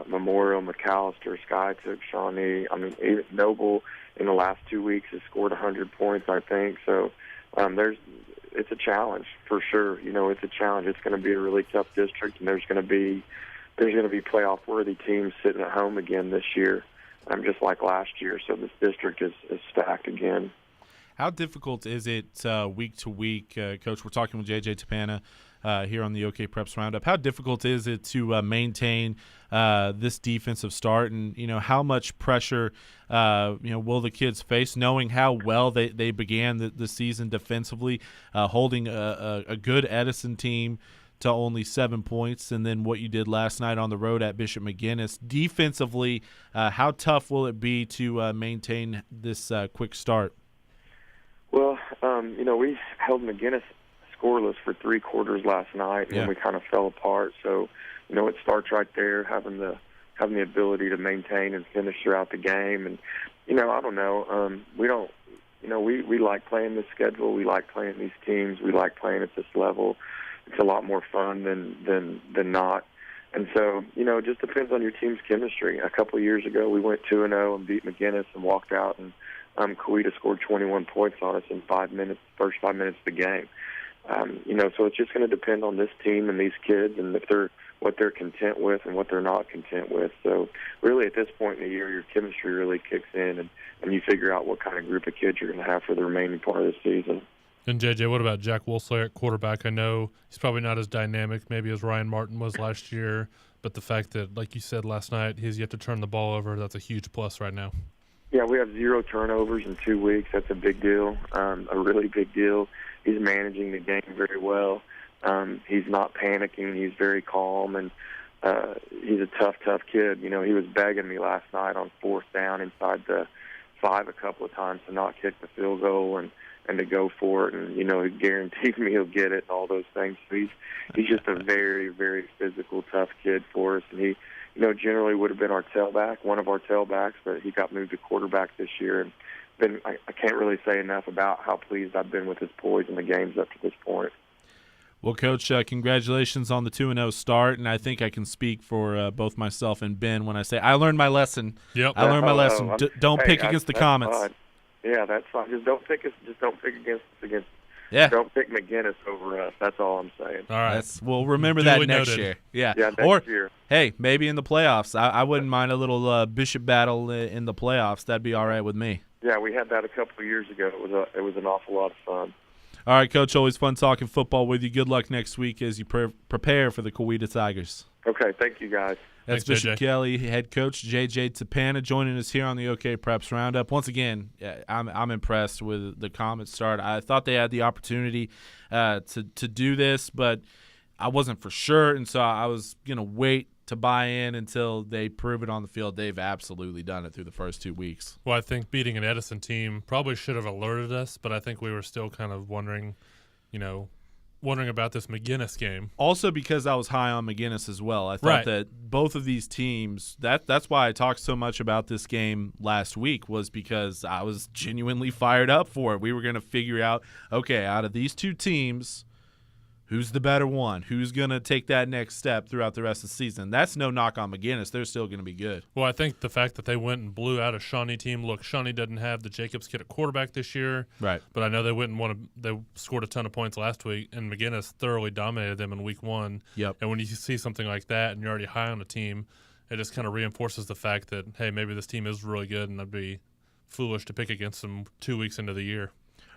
Memorial, McAllister, Sky Took, Shawnee. I mean, even Noble in the last 2 weeks has scored 100 points, I think. So it's a challenge for sure. It's a challenge. It's going to be a really tough district, and there's going to be playoff-worthy teams sitting at home again this year, just like last year. So this district is stacked again. How difficult is it week to week, Coach? We're talking with JJ Tapana here on the OK Preps Roundup. How difficult is it to maintain this defensive start, and how much pressure will the kids face, knowing how well they began the season defensively, holding a good Edison team to only 7 points, and then what you did last night on the road at Bishop McGuinness. Defensively, how tough will it be to maintain this quick start? Well, we held McGuinness scoreless for 3 quarters last night, and then we kind of fell apart. So, it starts right there, having the ability to maintain and finish throughout the game. And, I don't know. We don't. We like playing this schedule. We like playing these teams. We like playing at this level. It's a lot more fun than not. And so, it just depends on your team's chemistry. A couple of years ago, we went 2-0 and beat McGuinness and walked out, and Coweta scored 21 points on us in 5 minutes, first 5 minutes of the game. So it's just going to depend on this team and these kids, and what they're content with and what they're not content with. So really at this point in the year, your chemistry really kicks in, and you figure out what kind of group of kids you're going to have for the remaining part of the season. And, JJ, what about Jack Wolfslayer at quarterback? I know he's probably not as dynamic maybe as Ryan Martin was last year, but the fact that, like you said last night, he's yet to turn the ball over, that's a huge plus right now. Yeah, we have 0 turnovers in 2 weeks. That's a big deal, a really big deal. He's managing the game very well. He's not panicking. He's very calm, and he's a tough kid. He was begging me last night on 4th down inside the 5 a couple of times to not kick the field goal and to go for it. And, he guaranteed me he'll get it and all those things. So he's just a very, very physical, tough kid for us. And he, generally would have been our tailback, one of our tailbacks, but he got moved to quarterback this year. And I can't really say enough about how pleased I've been with his poise in the games up to this point. Well, Coach, congratulations on the 2-0 start, and I think I can speak for both myself and Ben when I say I learned my lesson. Yep. I learned my lesson. Don't pick against the Comets. Fine. Yeah, that's fine. Just don't pick against us. Yeah. Don't pick McGuinness over us. That's all I'm saying. All right. We'll remember that next year. Yeah. Next year. Hey, maybe in the playoffs. I wouldn't mind a little Bishop battle in the playoffs. That'd be all right with me. Yeah, we had that a couple of years ago. It was an awful lot of fun. All right, Coach, always fun talking football with you. Good luck next week as you prepare for the Coweta Tigers. Okay, thank you, guys. That's Thanks, Bishop JJ. Kelly, head coach JJ Tapana, joining us here on the OK Preps Roundup. Once again, I'm impressed with the Comets start. I thought they had the opportunity to do this, but I wasn't for sure, and so I was going to wait to buy in until they prove it on the field. They've absolutely done it through the first 2 weeks. Well, I think beating an Edison team probably should have alerted us, but I think we were still kind of wondering, wondering about this McGinnis game. Also because I was high on McGinnis as well. I thought that both of these teams, that's why I talked so much about this game last week, was because I was genuinely fired up for it. We were going to figure out, okay, out of these two teams, who's the better one? Who's going to take that next step throughout the rest of the season? That's no knock on McGinnis. They're still going to be good. Well, I think the fact that they went and blew out a Shawnee team. Look, Shawnee doesn't have the Jacobs kid at quarterback this year. Right. But I know they wouldn't want to. They scored a ton of points last week, and McGinnis thoroughly dominated them in week 1. Yep. And when you see something like that and you're already high on a team, it just kind of reinforces the fact that, hey, maybe this team is really good, and I'd be foolish to pick against them 2 weeks into the year.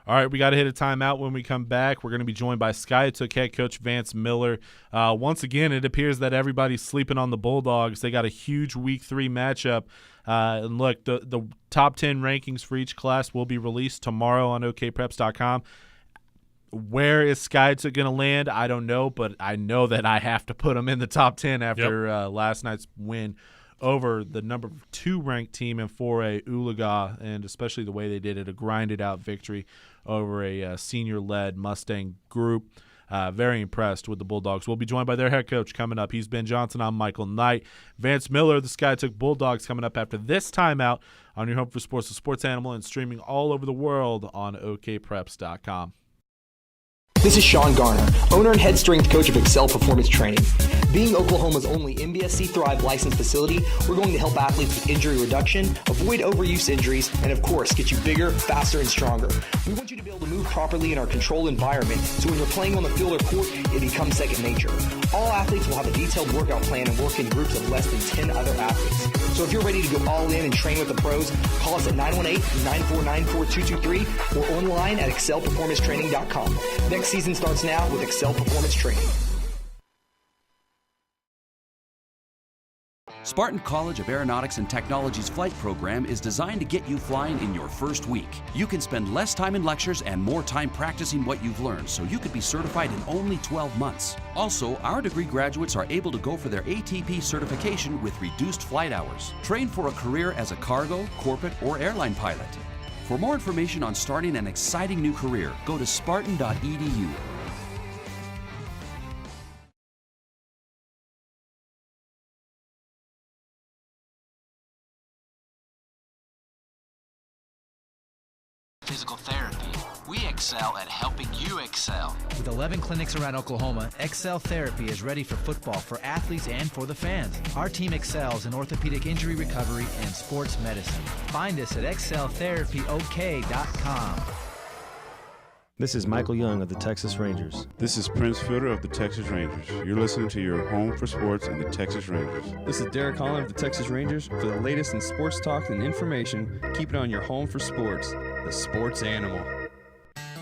All right, we got to hit a timeout. When we come back, we're going to be joined by Skiatook head coach Vance Miller. Once again, it appears that everybody's sleeping on the Bulldogs. They got a huge Week 3 matchup. And look, the top 10 rankings for each class will be released tomorrow on okpreps.com. Where is Skiatook going to land? I don't know, but I know that I have to put them in the top 10 after last night's win over the number 2 ranked team in 4A, Oologah, and especially the way they did it, a grinded-out victory over a senior-led Mustang group. Very impressed with the Bulldogs. We'll be joined by their head coach coming up. He's Ben Johnson. I'm Michael Knight. Vance Miller, the Skiatook Bulldogs, coming up after this timeout on your home for sports, the Sports Animal, and streaming all over the world on okpreps.com. This is Sean Garner, owner and head strength coach of Excel Performance Training. Being Oklahoma's only MBSC Thrive licensed facility, we're going to help athletes with injury reduction, avoid overuse injuries, and of course, get you bigger, faster, and stronger. We want you to be able to move properly in our controlled environment, so when you're playing on the field or court, it becomes second nature. All athletes will have a detailed workout plan and work in groups of less than 10 other athletes. So if you're ready to go all in and train with the pros, call us at 918-949-4223 or online at excelperformancetraining.com. Next season starts now with Excel Performance Training. Spartan College of Aeronautics and Technology's flight program is designed to get you flying in your first week. You can spend less time in lectures and more time practicing what you've learned, so you could be certified in only 12 months. Also, our degree graduates are able to go for their ATP certification with reduced flight hours. Train for a career as a cargo, corporate, or airline pilot. For more information on starting an exciting new career, go to spartan.edu. Physical therapy. We excel at helping you excel. With 11 clinics around Oklahoma, Excel Therapy is ready for football, for athletes, and for the fans. Our team excels in orthopedic injury recovery and sports medicine. Find us at exceltherapyok.com. This is Michael Young of the Texas Rangers. This is Prince Fielder of the Texas Rangers. You're listening to your home for sports and the Texas Rangers. This is Derek Holland of the Texas Rangers. For the latest in sports talk and information, keep it on your home for sports, the Sports Animal.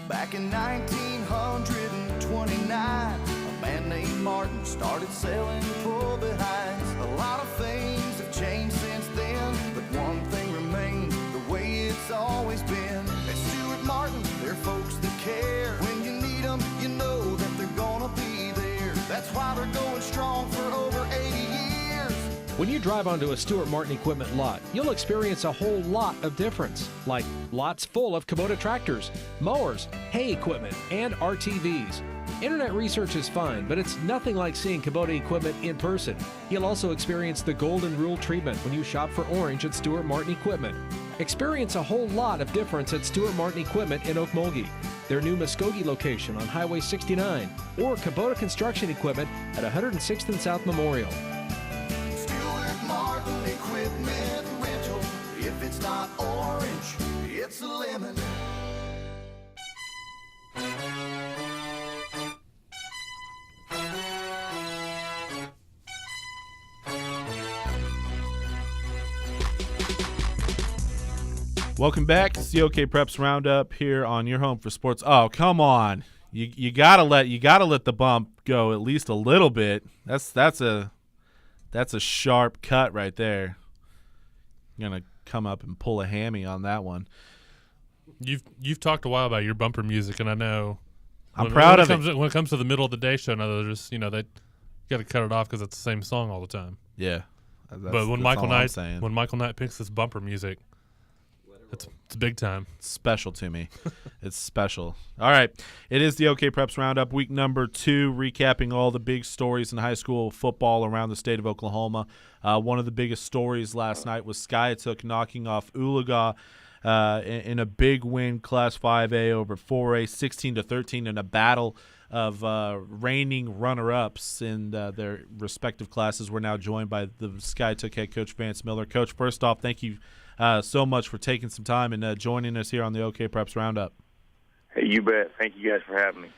Back in 1929, a man named Martin started selling pull behinds. A lot of things have changed since then, but one thing remained the way it's always been. At Stuart Martin, they're folks that care. When you need them, you know that they're gonna be there. That's why they're going strong for over 80 years. When you drive onto a Stuart Martin equipment lot, you'll experience a whole lot of difference, like lots full of Kubota tractors, mowers, hay equipment, and RTVs. Internet research is fine, but it's nothing like seeing Kubota equipment in person. You'll also experience the Golden Rule treatment when you shop for orange at Stuart Martin Equipment. Experience a whole lot of difference at Stuart Martin Equipment in Okmulgee, their new Muskogee location on Highway 69, or Kubota Construction Equipment at 106th and South Memorial. Stuart Martin Equipment Rental. If it's not orange, it's a lemon. Welcome back. It's the OK Preps Roundup here on your home for sports. Oh, come on. You gotta let the bump go at least a little bit. That's a sharp cut right there. You're gonna come up and pull a hammy on that one. You've talked a while about your bumper music, and I know I'm proud of it. When it comes to the middle of the day show, now they're just they got to cut it off because it's the same song all the time. Yeah, but when Michael Knight picks this bumper music, It's big time. It's special to me. It's special. All right. It is the OK Preps Roundup, week number 2, recapping all the big stories in high school football around the state of Oklahoma. One of the biggest stories last night was Skiatook knocking off Oologah in a big win, Class 5A over 4A, 16-13 in a battle of reigning runner-ups in their respective classes. We're now joined by the Skiatook head coach, Vance Miller. Coach, first off, thank you so much for taking some time and joining us here on the OK Preps Roundup. Hey, you bet. Thank you guys for having me.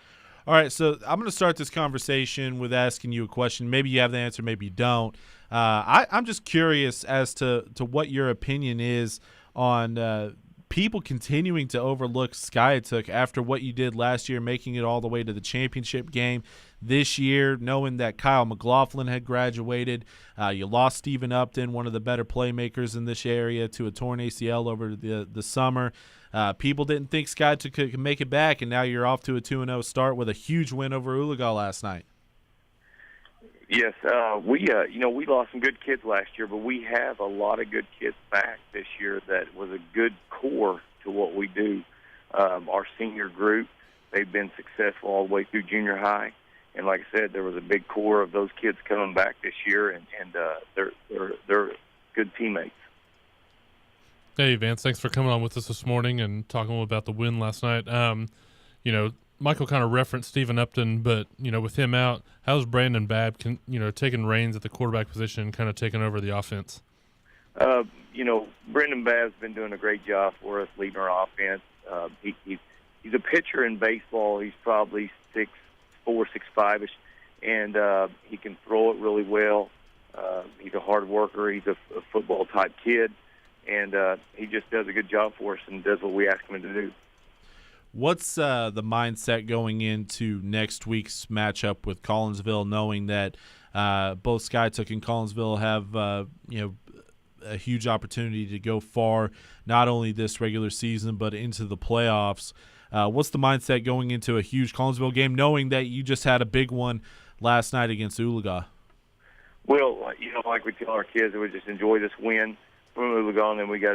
All right, so I'm going to start this conversation with asking you a question. Maybe you have the answer, maybe you don't. I'm just curious as to what your opinion is on people continuing to overlook Skiatook after what you did last year, making it all the way to the championship game this year, knowing that Kyle McLaughlin had graduated. You lost Stephen Upton, one of the better playmakers in this area, to a torn ACL over the summer. People didn't think Skiatook could make it back, and now you're off to a 2-0 start with a huge win over Oologah last night. Yes, we lost some good kids last year, but we have a lot of good kids back this year that was a good core to what we do. Our senior group, they've been successful all the way through junior high, and like I said, there was a big core of those kids coming back this year, and they're good teammates. Hey, Vance, thanks for coming on with us this morning and talking about the win last night. Michael kind of referenced Stephen Upton, but, with him out, how's Brandon Babb, taking reins at the quarterback position, kind of taking over the offense? Brendan Babb's been doing a great job for us leading our offense. He's a pitcher in baseball. He's probably 6'4", 6'5", and he can throw it really well. He's a hard worker. He's a football-type kid, and he just does a good job for us and does what we ask him to do. What's the mindset going into next week's matchup with Collinsville, knowing that both Skiatook and Collinsville have a huge opportunity to go far, not only this regular season but into the playoffs? What's the mindset going into a huge Collinsville game, knowing that you just had a big one last night against Oologah? Well, like we tell our kids, we just enjoy this win from Oologah, and then we got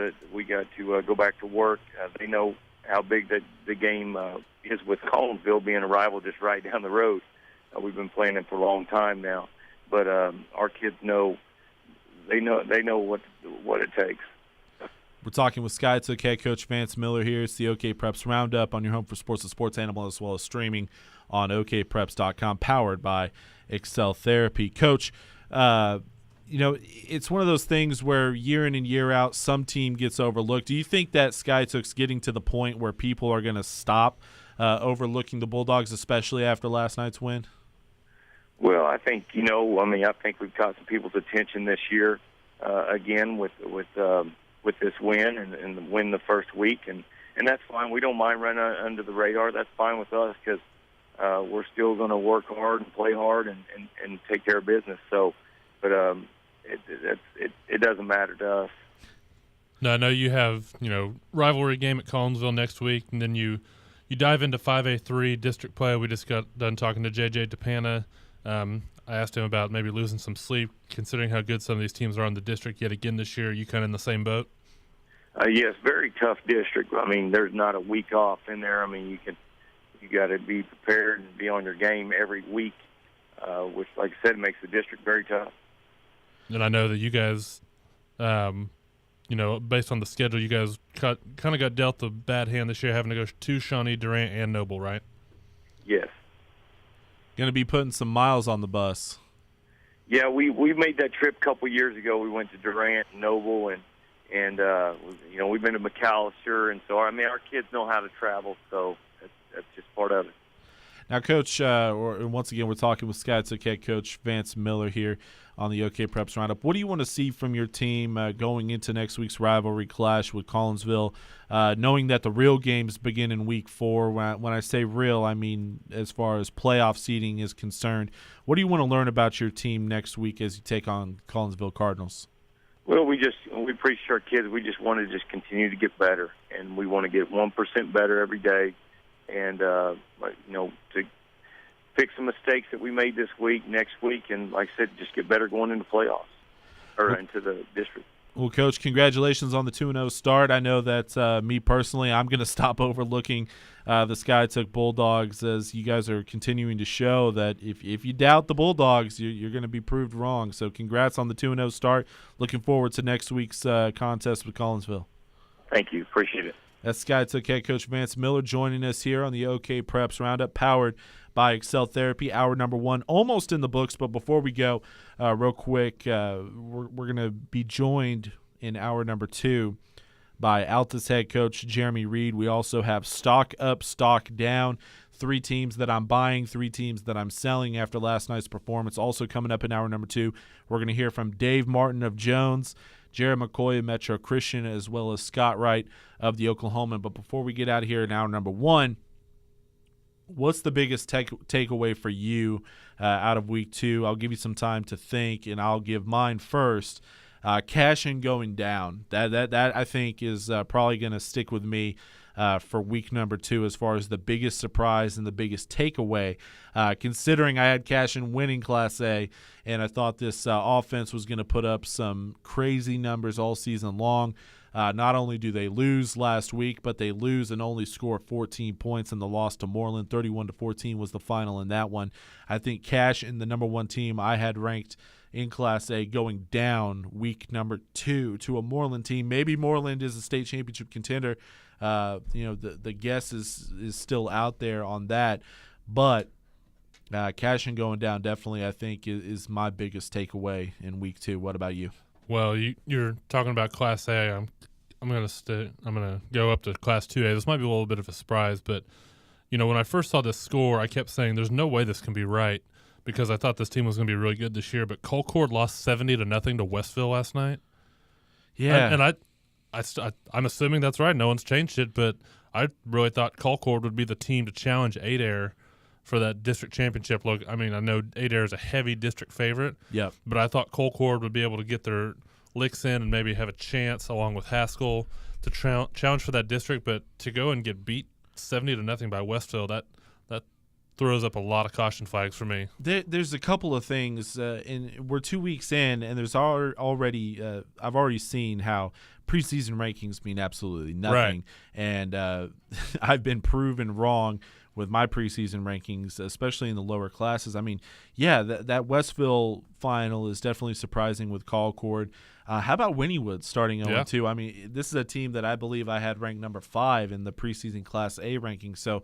to go back to work. They know how big the game is with Collinsville being a rival just right down the road. We've been playing it for a long time now, but our kids know they know what it takes. We're talking with Skiatook head coach Vance Miller here. It's the OK Preps Roundup on your home for sports and sports animal, as well as streaming on okpreps.com, powered by Excel Therapy. Coach, it's one of those things where year in and year out, some team gets overlooked. Do you think that Skiatook's getting to the point where people are going to stop overlooking the Bulldogs, especially after last night's win? Well, I think, I think we've caught some people's attention this year, again, with this win and win the first week. And that's fine. We don't mind running under the radar. That's fine with us because we're still going to work hard and play hard and take care of business. So, but it doesn't matter to us. No, I know you have, rivalry game at Collinsville next week, and then you dive into 5A3 district play. We just got done talking to JJ DePana. I asked him about maybe losing some sleep, considering how good some of these teams are in the district yet again this year. Are you kind of in the same boat? Yes, very tough district. I mean, there's not a week off in there. I mean, you got to be prepared and be on your game every week, which, like I said, makes the district very tough. And I know that you guys, based on the schedule, you guys kind of got dealt the bad hand this year, having to go to Shawnee, Durant, and Noble, right? Yes. Going to be putting some miles on the bus. Yeah, we made that trip a couple years ago. We went to Durant and Noble, and we've been to McAllister, and so our kids know how to travel, so that's just part of it. Now, Coach, once again, we're talking with Skiatook head coach Vance Miller here on the OK Preps Roundup. What do you want to see from your team going into next week's rivalry clash with Collinsville, knowing that the real games begin in Week 4? When I say real, I mean as far as playoff seeding is concerned. What do you want to learn about your team next week as you take on Collinsville Cardinals? Well, we preach to our kids. We just want to just continue to get better, and we want to get 1% better every day. And, to fix the mistakes that we made this week, next week, and like I said, just get better going into playoffs or into the district. Well, Coach, congratulations on the 2-0 start. I know that me personally, I'm going to stop overlooking the Skiatook Bulldogs, as you guys are continuing to show that if you doubt the Bulldogs, you're going to be proved wrong. So congrats on the 2-0 start. Looking forward to next week's contest with Collinsville. Thank you. Appreciate it. That's Skiatook head coach Vance Miller joining us here on the OK Preps Roundup, powered by Excel Therapy. Hour number 1 almost in the books, but before we go, real quick, we're going to be joined in hour number 2 by Altus head coach Jeremy Reed. We also have stock up, stock down, 3 teams that I'm buying, 3 teams that I'm selling after last night's performance. Also coming up in hour number 2, we're going to hear from Dave Martin of Jones, Jared McCoy of Metro Christian, as well as Scott Wright of the Oklahoman. But before we get out of here in hour number 1, what's the biggest takeaway for you out of week 2? I'll give you some time to think, and I'll give mine first. Cashin going down. That I think is probably going to stick with me for week number 2 as far as the biggest surprise and the biggest takeaway, considering I had Cashin winning Class A, and I thought this offense was going to put up some crazy numbers all season long. Not only do they lose last week, but they lose and only score 14 points in the loss to Moreland. 31-14 was the final in that one. I think Cashin, the number 1 team I had ranked in Class A, going down week number 2 to a Moreland team. Maybe Moreland is a state championship contender. The guess is still out there on that, but Cashin going down definitely I think is my biggest takeaway in week 2. What about you? Well, you're talking about Class A. I'm gonna go up to Class 2A. This might be a little bit of a surprise, but when I first saw this score, I kept saying there's no way this can be right, because I thought this team was going to be really good this year. But Colcord lost 70-0 to Westville last night. Yeah, and I'm assuming that's right. No one's changed it, but I really thought Colcord would be the team to challenge Adair for that district championship. Look, I mean, I know Adair is a heavy district favorite. Yep. But I thought Colcord would be able to get their licks in and maybe have a chance, along with Haskell, to challenge for that district. But to go and get beat 70-0 by Westville, that throws up a lot of caution flags for me. There's a couple of things, and we're 2 weeks in, and there's already I've already seen how preseason rankings mean absolutely nothing, right. And I've been proven wrong with my preseason rankings, especially in the lower classes. I mean, yeah, that Westville final is definitely surprising with Colcord. How about Wynnewood starting 0-2? I mean, this is a team that I believe I had ranked number 5 in the preseason Class A ranking. So,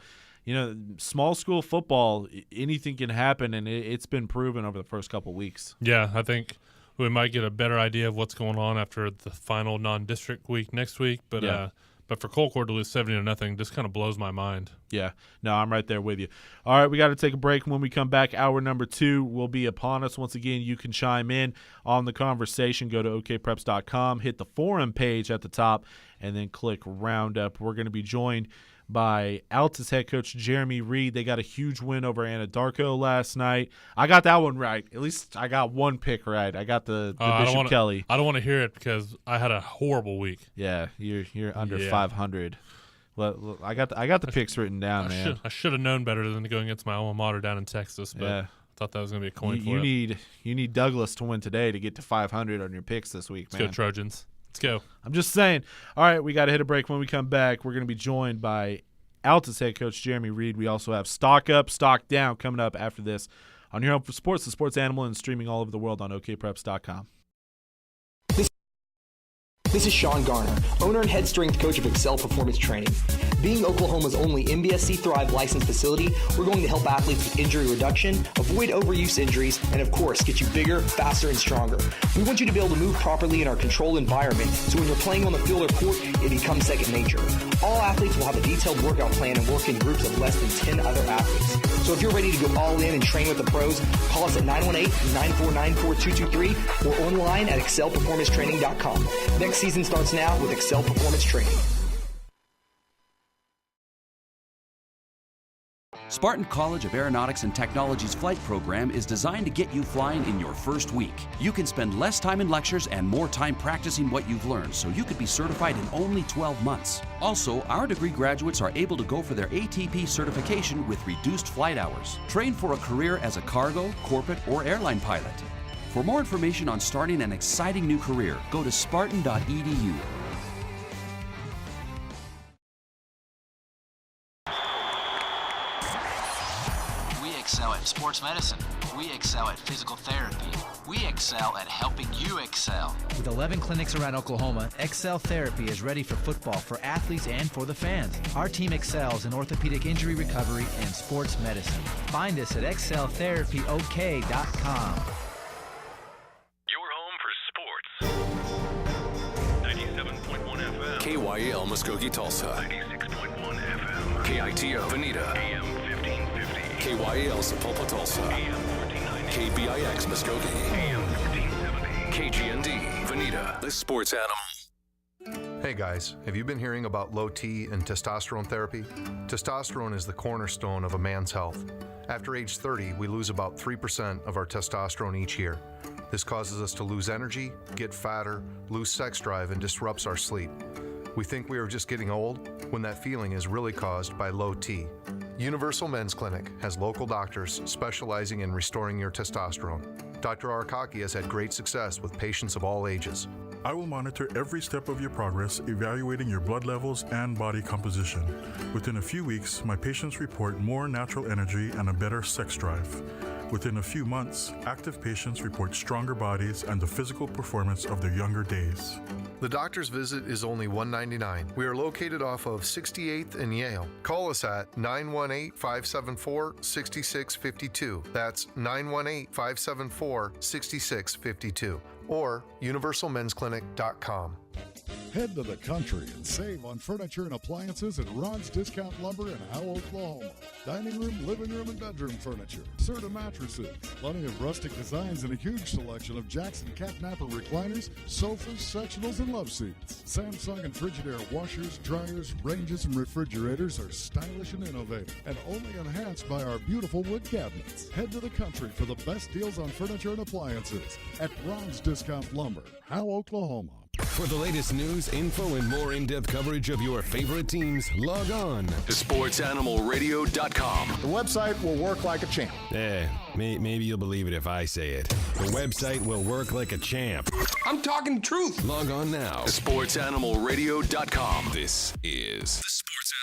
small school football, anything can happen, and it's been proven over the first couple weeks. Yeah, I think we might get a better idea of what's going on after the final non-district week next week. But but for Colcord to lose 70-0 just kind of blows my mind. Yeah, no, I'm right there with you. All right, we got to take a break. When we come back, hour number 2 will be upon us. Once again, you can chime in on the conversation. Go to okpreps.com, hit the forum page at the top, and then click Roundup. We're going to be joined by Altus head coach Jeremy Reed. They got a huge win over Anadarko last night. I got that one right. At least I got one pick right. I got the Bishop Kelly. I don't want to hear it because I had a horrible week. Yeah, you're under 500. Well, I got the picks written down, man. I should have known better than to go against my alma mater down in Texas, but I thought that was going to be a coin flip. You need Douglas to win today to get to 500 on your picks this week, man. Let's go Trojans. Let's go. I'm just saying. All right, we got to hit a break. When we come back, we're going to be joined by Altus head coach Jeremy Reed. We also have Stock Up, Stock Down coming up after this on your home for sports, the sports animal, and streaming all over the world on okpreps.com. This is Sean Garner, owner and head strength coach of Excel Performance Training. Being Oklahoma's only MBSC Thrive licensed facility, we're going to help athletes with injury reduction, avoid overuse injuries, and of course, get you bigger, faster, and stronger. We want you to be able to move properly in our controlled environment, so when you're playing on the field or court, it becomes second nature. All athletes will have a detailed workout plan and work in groups of less than 10 other athletes. So if you're ready to go all in and train with the pros, call us at 918-949-4223 or online at excelperformancetraining.com. Next season starts now with Excel Performance Training. Spartan College of Aeronautics and Technology's flight program is designed to get you flying in your first week. You can spend less time in lectures and more time practicing what you've learned, so you could be certified in only 12 months. Also, our degree graduates are able to go for their ATP certification with reduced flight hours. Train for a career as a cargo, corporate, or airline pilot. For more information on starting an exciting new career, go to spartan.edu. We excel at sports medicine. We excel at physical therapy. We excel at helping you excel. With 11 clinics around Oklahoma, Excel Therapy is ready for football for athletes and for the fans. Our team excels in orthopedic injury recovery and sports medicine. Find us at exceltherapyok.com. Your home for sports. 97.1 FM. KYL Muskogee Tulsa. 96.1 FM. KITO Veneta. AM 1550. KYL Sapulpa Tulsa. AM 1490. KBIX Muskogee. AM 1470. KGND Veneta. The Sports Animal. Hey guys, have you been hearing about low T and testosterone therapy? Testosterone is the cornerstone of a man's health. After age 30, we lose about 3% of our testosterone each year. This causes us to lose energy, get fatter, lose sex drive, and disrupts our sleep. We think we are just getting old when that feeling is really caused by low T. Universal Men's Clinic has local doctors specializing in restoring your testosterone. Dr. Arkaki has had great success with patients of all ages. I will monitor every step of your progress, evaluating your blood levels and body composition. Within a few weeks, my patients report more natural energy and a better sex drive. Within a few months, active patients report stronger bodies and the physical performance of their younger days. The doctor's visit is only $199. We are located off of 68th and Yale. Call us at 918-574-6652. That's 918-574-6652. Or universalmensclinic.com. Head to the country and save on furniture and appliances at Ron's Discount Lumber in Howell, Oklahoma. Dining room, living room, and bedroom furniture. Serta mattresses. Plenty of rustic designs and a huge selection of Jackson Catnapper recliners, sofas, sectionals, and love seats. Samsung and Frigidaire washers, dryers, ranges, and refrigerators are stylish and innovative, and only enhanced by our beautiful wood cabinets. Head to the country for the best deals on furniture and appliances at Ron's Discount Lumber, Howell, Oklahoma. For the latest news, info, and more in-depth coverage of your favorite teams, log on to SportsAnimalRadio.com. The website will work like a champ. Maybe you'll believe it if I say it. The website will work like a champ. I'm talking truth. Log on now to SportsAnimalRadio.com. This is the Sports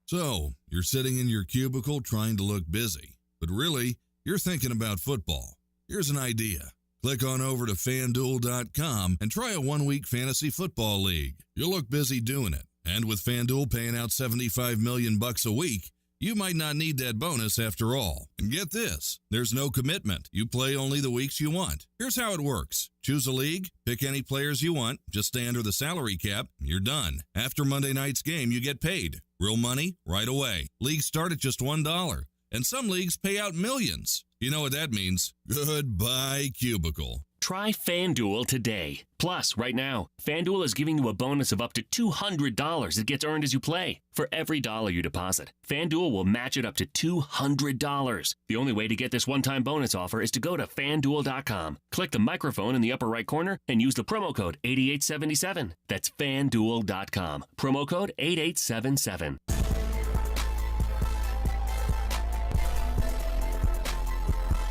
Animal. So, you're sitting in your cubicle trying to look busy, but really, you're thinking about football. Here's an idea. Click on over to FanDuel.com and try a one-week fantasy football league. You'll look busy doing it. And with FanDuel paying out $75 million a week, you might not need that bonus after all. And get this, there's no commitment. You play only the weeks you want. Here's how it works. Choose a league, pick any players you want, just stay under the salary cap, you're done. After Monday night's game, you get paid. Real money, right away. Leagues start at just $1. And some leagues pay out millions. You know what that means. Goodbye, cubicle. Try FanDuel today. Plus, right now, FanDuel is giving you a bonus of up to $200 that gets earned as you play. For every dollar you deposit, FanDuel will match it up to $200. The only way to get this one-time bonus offer is to go to FanDuel.com. Click the microphone in the upper right corner and use the promo code 8877. That's FanDuel.com. Promo code 8877.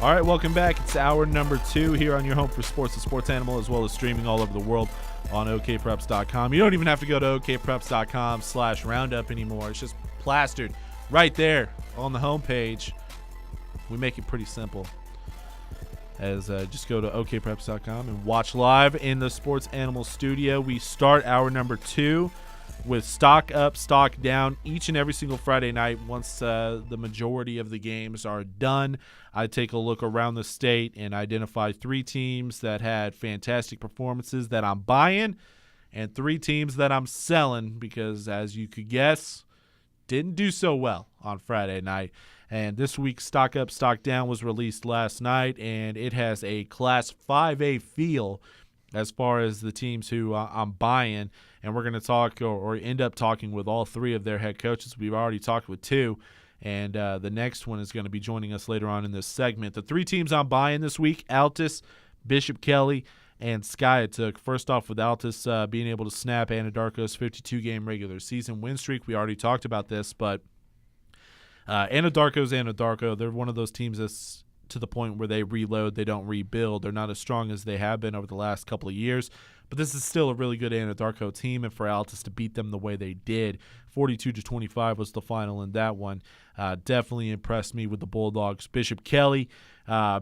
All right, welcome back. It's hour number 2 here on your home for sports, the Sports Animal, as well as streaming all over the world on okpreps.com. You don't even have to go to okpreps.com/roundup anymore. It's just plastered right there on the homepage. We make it pretty simple. Just go to okpreps.com and watch live in the Sports Animal studio. We start hour number 2 with stock up, stock down each and every single Friday night. Once the majority of the games are done, I take a look around the state and identify 3 teams that had fantastic performances that I'm buying and 3 teams that I'm selling because, as you could guess, didn't do so well on Friday night. And this week's Stock Up, Stock Down was released last night, and it has a Class 5A feel as far as the teams who I'm buying. And we're going to talk or end up talking with all 3 of their head coaches. We've already talked with 2, and the next one is going to be joining us later on in this segment. The 3 teams I'm buying this week: Altus, Bishop Kelly, and Skiatook. First off, with Altus being able to snap Anadarko's 52-game regular season win streak. We already talked about this, but Anadarko's Anadarko. They're one of those teams that's to the point where they reload, they don't rebuild. They're not as strong as they have been over the last couple of years. But this is still a really good Anadarko team, and for Altus to beat them the way they did, 42-25 was the final in that one. Definitely impressed me with the Bulldogs. Bishop Kelly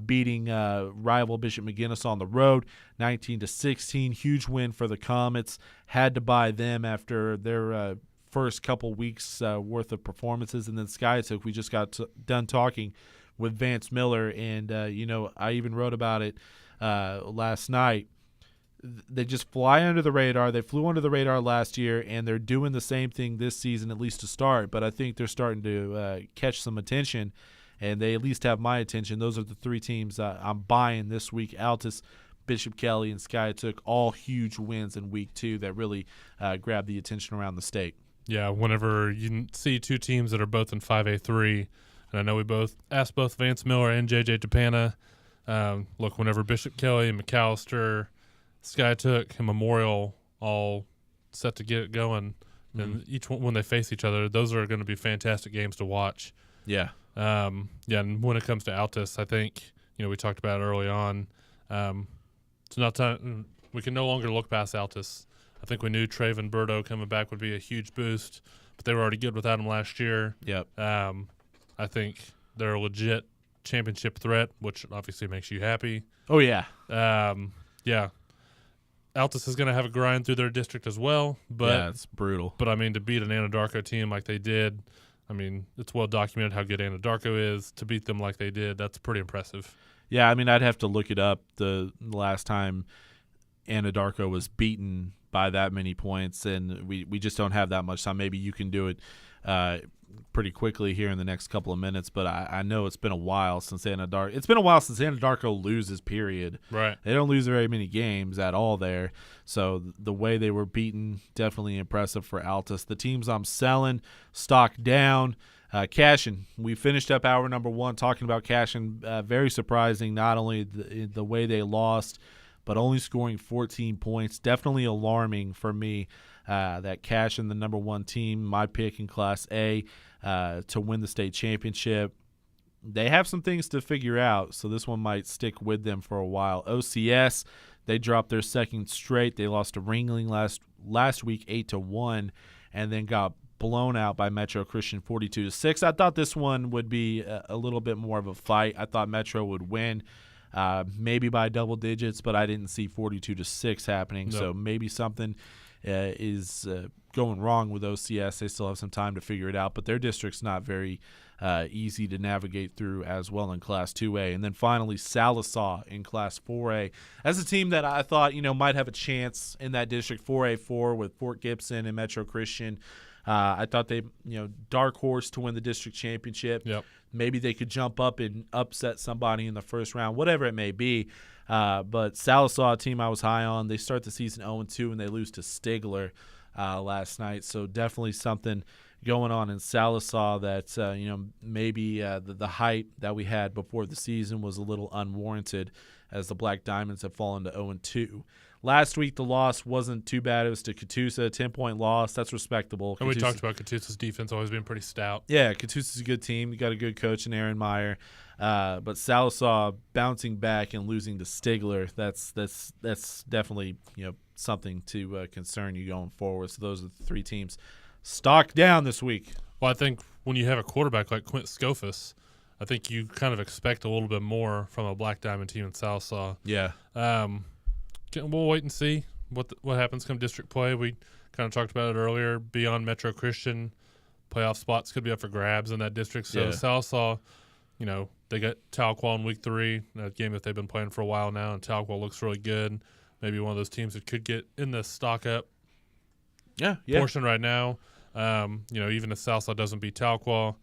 beating rival Bishop McGuinness on the road, 19-16. Huge win for the Comets. Had to buy them after their first couple weeks worth of performances. And then Skiatook, we just got done talking with Vance Miller, and I even wrote about it last night. They just fly under the radar. They flew under the radar last year, and they're doing the same thing this season, at least to start. But I think they're starting to catch some attention, and they at least have my attention. Those are the three teams I'm buying this week. Altus, Bishop Kelly, and Skiatook, all huge wins in week 2 that really grabbed the attention around the state. Yeah, whenever you see two teams that are both in 5A3, and I know we both asked both Vance Miller and J.J. Tapana, look, whenever Bishop Kelly and McAllister, Skiatook, and Memorial all set to get it going, and each one, when they face each other, those are going to be fantastic games to watch. Yeah. And when it comes to Altus, I think, we talked about it early on, it's not time. We can no longer look past Altus. I think we knew Traven Burdo coming back would be a huge boost, but they were already good without him last year. Yep. I think they're a legit championship threat, which obviously makes you happy. Oh, yeah. Yeah. Altus is going to have a grind through their district as well. But, yeah, it's brutal. But, to beat an Anadarko team like they did, it's well documented how good Anadarko is. To beat them like they did, that's pretty impressive. Yeah, I'd have to look it up the last time Anadarko was beaten by that many points, and we just don't have that much time. Maybe you can do it pretty quickly here in the next couple of minutes, but I know it's been a while since Anadarko. It's been a while since Anadarko loses, period. Right. They don't lose very many games at all there. So the way they were beaten, definitely impressive for Altus. The teams I'm selling, stock down. Cashin, we finished up hour number 1 talking about Cashin. Very surprising, not only the way they lost, but only scoring 14 points. Definitely alarming for me that Cashin, the number 1 team, my pick in Class A to win the state championship. They have some things to figure out, so this one might stick with them for a while. OCS, they dropped their second straight. They lost to Ringling last week 8-1, and then got blown out by Metro Christian 42-6. I thought this one would be a little bit more of a fight. I thought Metro would win. Maybe by double digits, but I didn't see 42-6 happening. Nope. So maybe something is going wrong with OCS. They still have some time to figure it out, but their district's not very easy to navigate through as well in Class 2A. And then finally, Sallisaw in Class 4A. As a team that I thought, might have a chance in that District 4A4 with Fort Gibson and Metro Christian. I thought they, dark horse to win the district championship. Yep. Maybe they could jump up and upset somebody in the first round, whatever it may be. But Sallisaw, a team I was high on, they start the season 0-2 and they lose to Stigler last night. So definitely something going on in Sallisaw that, maybe the hype that we had before the season was a little unwarranted as the Black Diamonds have fallen to 0-2. Last week, the loss wasn't too bad. It was to Catoosa, a 10-point loss. That's respectable. And we talked about Catoosa's defense always being pretty stout. Yeah, Catoosa's a good team. You got a good coach in Aaron Meyer. But Sallisaw bouncing back and losing to Stigler, that's definitely something to concern you going forward. So those are the 3 teams stock down this week. Well, I think when you have a quarterback like Quint Scofus, I think you kind of expect a little bit more from a Black Diamond team in Sallisaw. Yeah. We'll wait and see what happens come district play. We kind of talked about it earlier. Beyond Metro Christian, playoff spots could be up for grabs in that district. So Sallisaw, they got Tahlequah in week 3, a game that they've been playing for a while now, and Tahlequah looks really good. Maybe one of those teams that could get in the stock up portion right now. Even if Sallisaw doesn't beat Tahlequah,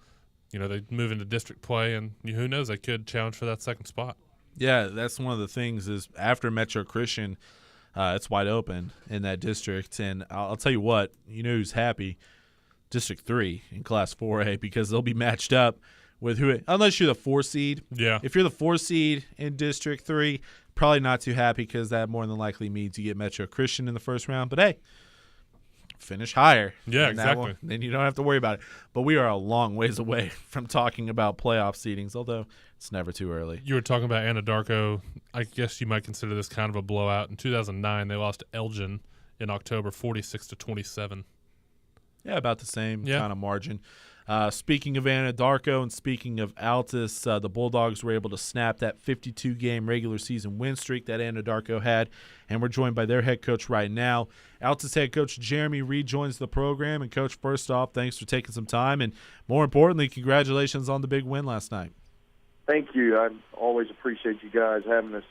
they move into district play, and who knows, they could challenge for that second spot. Yeah, that's one of the things is after Metro Christian, it's wide open in that district. And I'll tell you what, who's happy? District 3 in Class 4A, because they'll be matched up with unless you're the 4 seed. Yeah. If you're the 4 seed in District 3, probably not too happy because that more than likely means you get Metro Christian in the first round. But, hey, finish higher. Yeah, exactly. Then you don't have to worry about it. But we are a long ways away from talking about playoff seedings, although it's never too early. You were talking about Anadarko. I guess you might consider this kind of a blowout. In 2009, they lost to Elgin in October, 46-27. Yeah, about the same kind of margin. Speaking of Anadarko and speaking of Altus, the Bulldogs were able to snap that 52-game regular season win streak that Anadarko had, and we're joined by their head coach right now. Altus head coach Jeremy Reed joins the program. And, Coach, first off, thanks for taking some time, and more importantly, congratulations on the big win last night. Thank you. I always appreciate you guys having us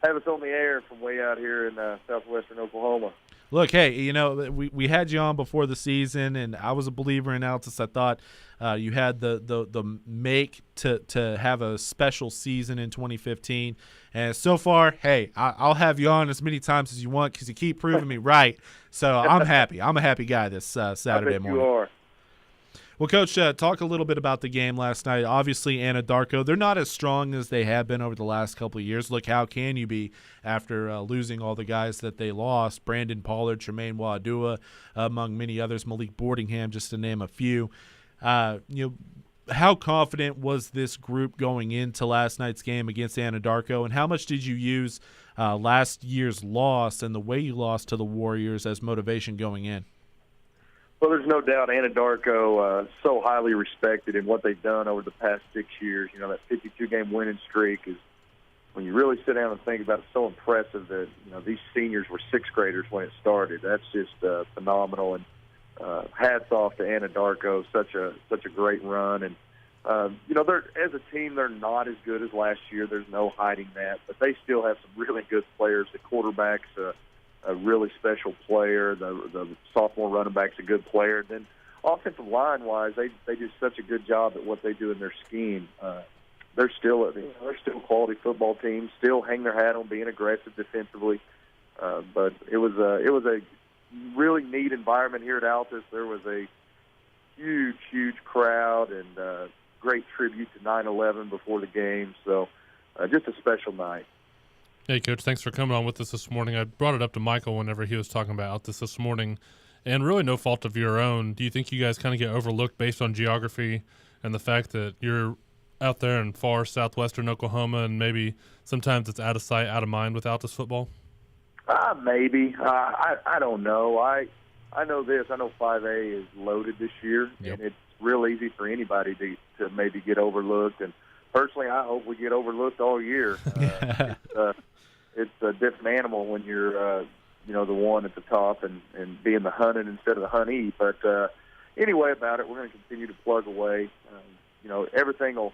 on the air from way out here in southwestern Oklahoma. Look, hey, we had you on before the season, and I was a believer in Altus. I thought you had the make to have a special season in 2015. And so far, hey, I'll have you on as many times as you want because you keep proving me right. So I'm happy. I'm a happy guy this Saturday morning. You are. Well, Coach, talk a little bit about the game last night. Obviously, Anadarko, they're not as strong as they have been over the last couple of years. Look, how can you be after losing all the guys that they lost? Brandon Pollard, Tremaine Wadua, among many others, Malik Boardingham, just to name a few. How confident was this group going into last night's game against Anadarko, and how much did you use last year's loss and the way you lost to the Warriors as motivation going in? Well, there's no doubt Anadarko so highly respected in what they've done over the past 6 years. That 52-game winning streak is, when you really sit down and think about it, so impressive that, these seniors were sixth graders when it started. That's just phenomenal. And hats off to Anadarko, such a great run. And, they're, as a team, they're not as good as last year. There's no hiding that. But they still have some really good players. The quarterback's a really special player. The sophomore running back's a good player. And then offensive line-wise, they do such a good job at what they do in their scheme. They're still a quality football team. Still hang their hat on being aggressive defensively. But it was a really neat environment here at Altus. There was a huge crowd and great tribute to 9/11 before the game. So just a special night. Hey, Coach, thanks for coming on with us this morning. I brought it up to Michael whenever he was talking about this morning, and really no fault of your own. Do you think you guys kind of get overlooked based on geography and the fact that you're out there in far southwestern Oklahoma and maybe sometimes it's out of sight, out of mind with Altus football? Maybe. I don't know. I know this. I know 5A is loaded this year, and it's real easy for anybody to maybe get overlooked. And personally, I hope we get overlooked all year. It's a different animal when you're, the one at the top and being the hunted instead of the huntee. But anyway about it, we're going to continue to plug away. Everything will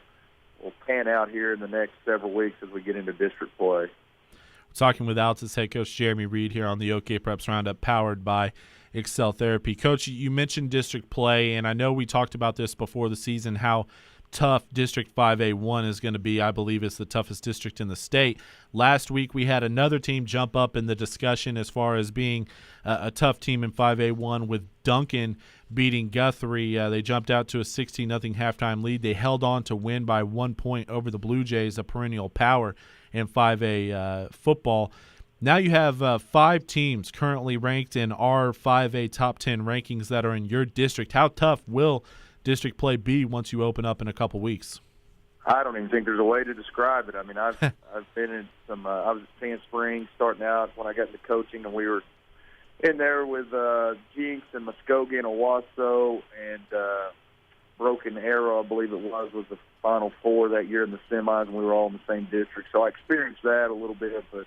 pan out here in the next several weeks as we get into district play. We're talking with Altus head coach Jeremy Reed here on the OK Preps Roundup, powered by Excel Therapy. Coach, you mentioned district play, and I know we talked about this before the season, how tough District 5A1 is going to be. I believe it's the toughest district in the state. Last week we had another team jump up in the discussion as far as being a tough team in 5A1 with Duncan beating Guthrie. They jumped out to a 16-0 halftime lead. They held on to win by 1 point over the Blue Jays, a perennial power in 5A football. Now you have 5 teams currently ranked in our 5A top 10 rankings that are in your district. How tough will district play be once you open up in a couple weeks? I don't even think there's a way to describe it. I mean, I've been in some. I was at Sand Springs starting out when I got into coaching, and we were in there with Jinx and Muskogee and Owasso and Broken Arrow, I believe it was the Final Four that year in the semis, and we were all in the same district. So I experienced that a little bit, but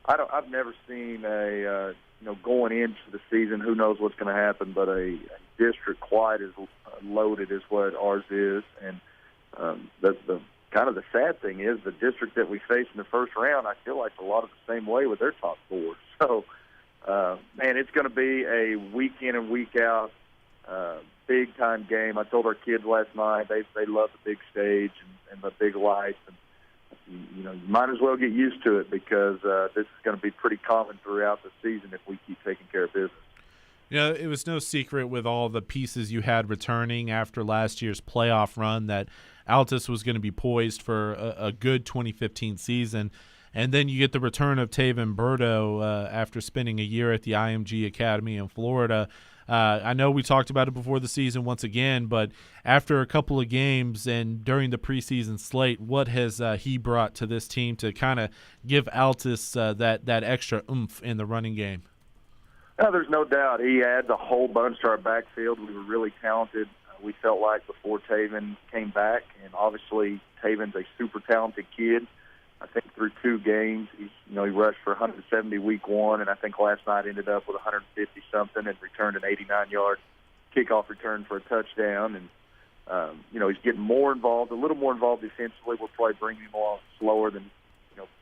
I've never seen a going into the season, who knows what's going to happen, but a district quite as loaded as what ours is. And the kind of the sad thing is the district that we face in the first round, I feel like a lot of the same way with their top 4. So, man, it's going to be a week in and week out big-time game. I told our kids last night they love the big stage and the big lights. And, you might as well get used to it because this is going to be pretty common throughout the season if we keep taking care of business. It was no secret with all the pieces you had returning after last year's playoff run that Altus was going to be poised for a good 2015 season. And then you get the return of Taven Burdo after spending a year at the IMG Academy in Florida. I know we talked about it before the season once again, but after a couple of games and during the preseason slate, what has he brought to this team to kind of give Altus that extra oomph in the running game? There's no doubt. He adds a whole bunch to our backfield. We were really talented, we felt like, before Taven came back, and obviously Taven's a super talented kid. I think through 2 games, he rushed for 170 week 1, and I think last night ended up with 150-something and returned an 89-yard kickoff return for a touchdown. And, he's getting more involved, a little more involved defensively. We're probably bringing him along slower than,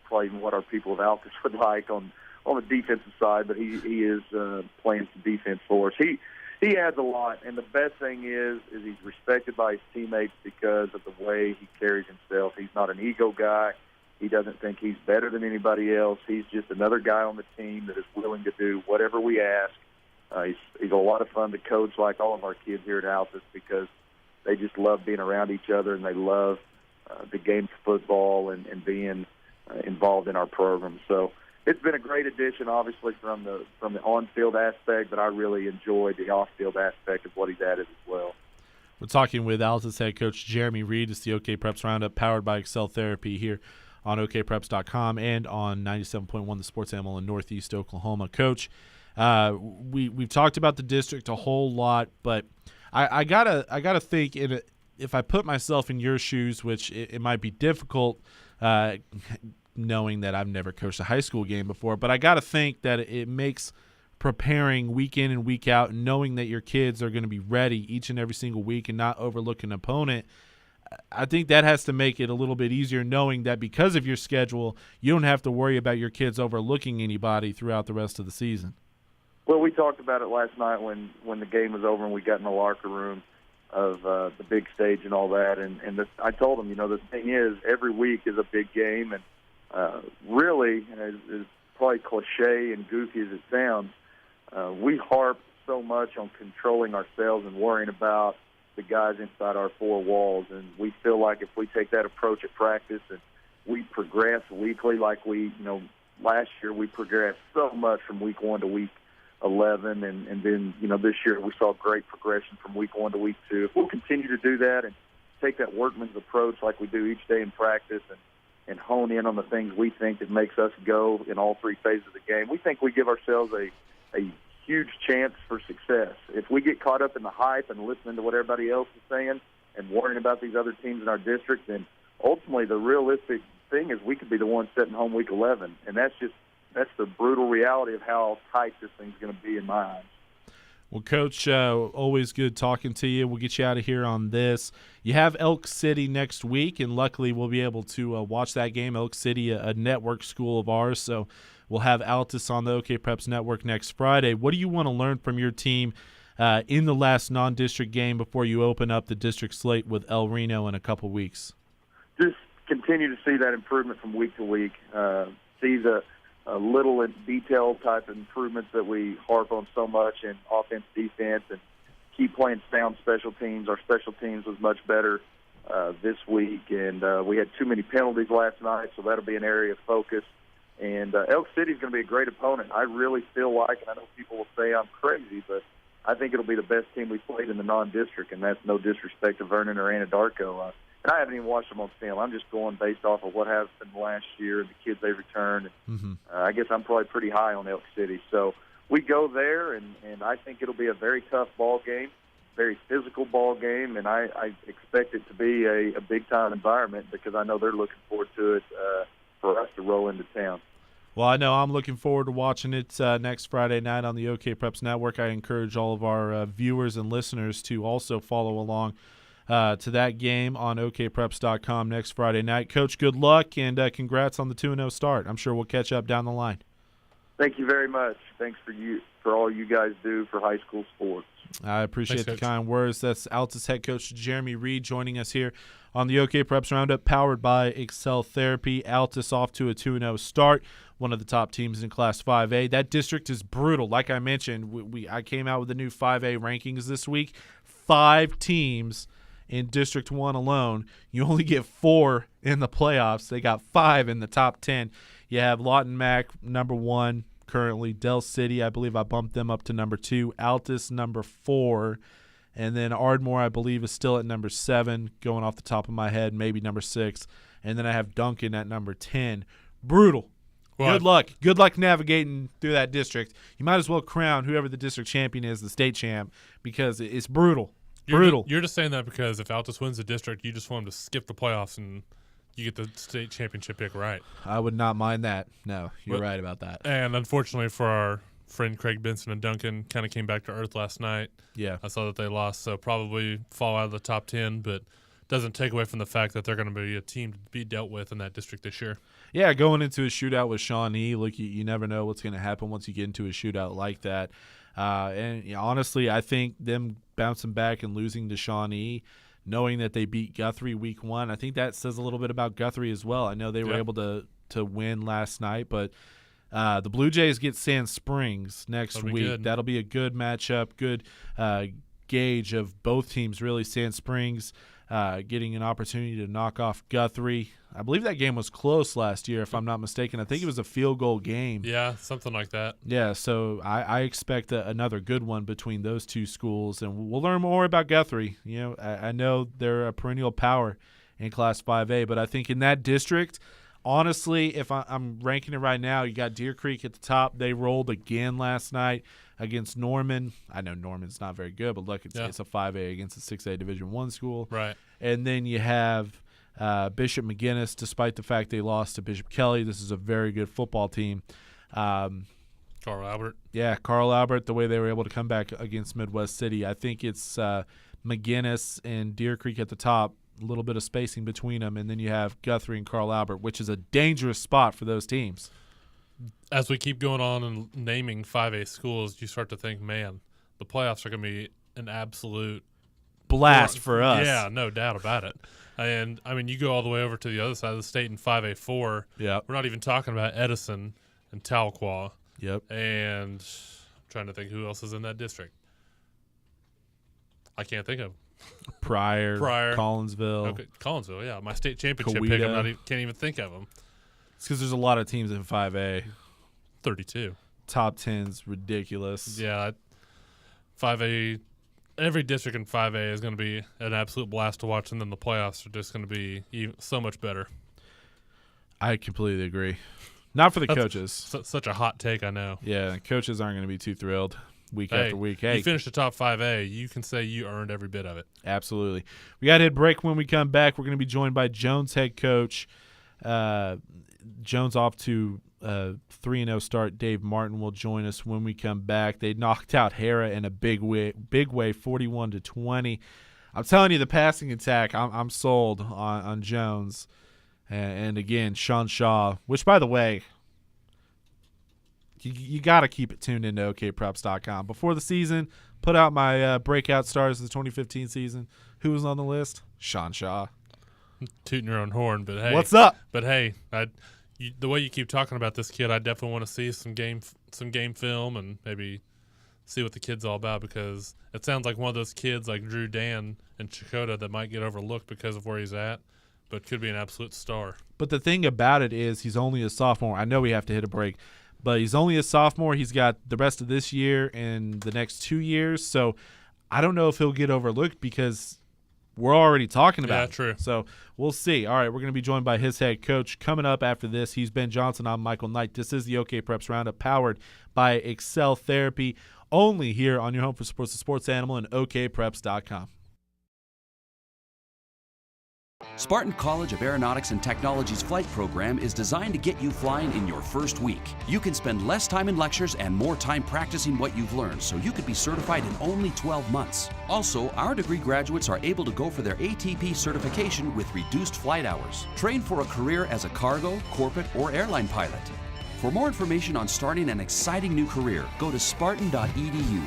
probably even what our people of Altus would like on the defensive side, but he is playing some defense for us. He adds a lot, and the best thing is he's respected by his teammates because of the way he carries himself. He's not an ego guy. He doesn't think he's better than anybody else. He's just another guy on the team that is willing to do whatever we ask. He's a lot of fun to coach, like all of our kids here at Altus, because they just love being around each other, and they love the game of football and being involved in our program. So it's been a great addition, obviously, from the on-field aspect, but I really enjoyed the off-field aspect of what he's added as well. We're talking with Altus head coach Jeremy Reed. It's the OK Preps Roundup powered by Excel Therapy here on okpreps.com and on 97.1 The Sports Animal in Northeast Oklahoma. Coach, we've talked about the district a whole lot, but I gotta think, if I put myself in your shoes, which it might be difficult, knowing that I've never coached a high school game before, but I gotta think that it makes preparing week in and week out, and knowing that your kids are going to be ready each and every single week and not overlook an opponent, I think that has to make it a little bit easier, knowing that because of your schedule, you don't have to worry about your kids overlooking anybody throughout the rest of the season. Well, we talked about it last night when the game was over and we got in the locker room of the big stage and all that. And I told them, the thing is, every week is a big game. And really, as probably cliche and goofy as it sounds, we harp so much on controlling ourselves and worrying about the guys inside our 4 walls, and we feel like if we take that approach at practice and we progress weekly, like last year we progressed so much from week 1 to week 11, and then this year we saw great progression from week 1 to week 2. If we'll continue to do that and take that workman's approach like we do each day in practice and hone in on the things we think that makes us go in all 3 phases of the game, we think we give ourselves a huge chance for success. If we get caught up in the hype and listening to what everybody else is saying and worrying about these other teams in our district, then ultimately the realistic thing is we could be the ones sitting home week 11, and that's the brutal reality of how tight this thing's going to be in my eyes. Well, Coach, always good talking to you. We'll get you out of here on this. You have Elk City next week, and luckily we'll be able to watch that game. Elk City, a network school of ours, so we'll have Altus on the OK Preps Network next Friday. What do you want to learn from your team in the last non-district game before you open up the district slate with El Reno in a couple weeks? Just continue to see that improvement from week to week. See the little and detailed type of improvements that we harp on so much in offense, defense, and keep playing sound special teams. Our special teams was much better this week, and we had too many penalties last night, so that'll be an area of focus. And Elk City is going to be a great opponent. I really feel like, and I know people will say I'm crazy, but I think it'll be the best team we've played in the non-district, and that's no disrespect to Vernon or Anadarko. And I haven't even watched them on film. I'm just going based off of what happened last year and the kids they returned. I guess I'm probably pretty high on Elk City. So we go there, and I think it'll be a very tough ball game, very physical ball game, and I expect it to be a big-time environment because I know they're looking forward to it for us to roll into town. Well, I know I'm looking forward to watching it next Friday night on the OK Preps Network. I encourage all of our viewers and listeners to also follow along to that game on okpreps.com next Friday night. Coach, good luck, and congrats on the 2-0 start. I'm sure we'll catch up down the line. Thank you very much. Thanks for all you guys do for high school sports. I appreciate Thanks, the kind words. That's Altus head coach Jeremy Reed joining us here on the OK Preps Roundup, powered by Excel Therapy. Altus off to a 2-0 start, one of the top teams in Class 5A. That district is brutal. Like I mentioned, I came out with the new 5A rankings this week. 5 teams in District 1 alone. You only get 4 in the playoffs. They got 5 in the top 10. You have Lawton Mac, number 1, currently. Del City, I believe I bumped them up to number 2. Altus, number 4. And then Ardmore, I believe, is still at number 7, going off the top of my head, maybe number 6. And then I have Duncan at number 10. Brutal. Well, Good luck. Good luck navigating through that district. You might as well crown whoever the district champion is, the state champ, because it's brutal. Brutal. You're just saying that because if Altus wins the district, you just want them to skip the playoffs and you get the state championship pick, right? I would not mind that. No, you're right about that. And unfortunately for our friend Craig Benson and Duncan, kind of came back to earth last night. Yeah. I saw that they lost, so probably fall out of the top 10, but doesn't take away from the fact that they're going to be a team to be dealt with in that district this year. Yeah, going into a shootout with Shawnee, look, you never know what's going to happen once you get into a shootout like that. And honestly, I think them bouncing back and losing to Shawnee, knowing that they beat Guthrie week 1, I think that says a little bit about Guthrie as well. I know they were able to win last night, but the Blue Jays get Sand Springs next week. Good. That'll be a good matchup, good gauge of both teams, really. Sand Springs getting an opportunity to knock off Guthrie. I believe that game was close last year, if I'm not mistaken. I think it was a field goal game. Yeah, something like that. Yeah, so I expect another good one between those two schools, and we'll learn more about Guthrie. You know, I know they're a perennial power in Class 5A, but I think in that district, honestly, if I'm ranking it right now, you got Deer Creek at the top. They rolled again last night against Norman. I know Norman's not very good, but look, it's a 5A against a 6A Division I school. Right. And then you have Bishop McGuinness, despite the fact they lost to Bishop Kelly. This is a very good football team. Carl Albert. Yeah, Carl Albert, the way they were able to come back against Midwest City. I think it's McGuinness and Deer Creek at the top, a little bit of spacing between them, and then you have Guthrie and Carl Albert, which is a dangerous spot for those teams. As we keep going on and naming 5A schools, you start to think, man, the playoffs are going to be an absolute blast for us. Yeah, no doubt about it. And, I mean, you go all the way over to the other side of the state in 5A4. Yep. We're not even talking about Edison and Tahlequah. Yep. And I'm trying to think who else is in that district. I can't think of. Pryor, Collinsville. Okay, Collinsville, yeah. My state championship Coweta. pick, can't even think of them. It's because there's a lot of teams in 5A. 32. Top 10's ridiculous. Yeah. 5A, every district in 5A is going to be an absolute blast to watch, and then the playoffs are just going to be so much better. I completely agree. Not for the coaches. Such a hot take, I know. Yeah, coaches aren't going to be too thrilled week after week. You finish the top 5A, you can say you earned every bit of it. Absolutely. We got to hit break. When we come back, we're going to be joined by Jones head coach. Jones off to 3-0 start. Dave Martin will join us when we come back. They knocked out Hara in a big way, 41-20. I'm telling you, the passing attack, I'm sold on Jones. And again, Sean Shaw, which, by the way, you got to keep it tuned into okpreps.com. Before the season, put out my breakout stars of the 2015 season. Who was on the list? Sean Shaw. Tooting your own horn, but hey. What's up? But hey, the way you keep talking about this kid, I definitely want to see some game film and maybe see what the kid's all about, because it sounds like one of those kids like Drew Dan and Chakota that might get overlooked because of where he's at, but could be an absolute star. But the thing about it is he's only a sophomore. I know we have to hit a break, but he's only a sophomore. He's got the rest of this year and the next 2 years, so I don't know if he'll get overlooked because we're already talking about it. Yeah, true. So we'll see. All right, we're going to be joined by his head coach. Coming up after this, he's Ben Johnson. I'm Michael Knight. This is the OK Preps Roundup, powered by Excel Therapy, only here on your home for sports, the sports animal, and okpreps.com. Spartan College of Aeronautics and Technology's flight program is designed to get you flying in your first week. You can spend less time in lectures and more time practicing what you've learned, so you could be certified in only 12 months. Also, our degree graduates are able to go for their ATP certification with reduced flight hours. Train for a career as a cargo, corporate, or airline pilot. For more information on starting an exciting new career, go to spartan.edu.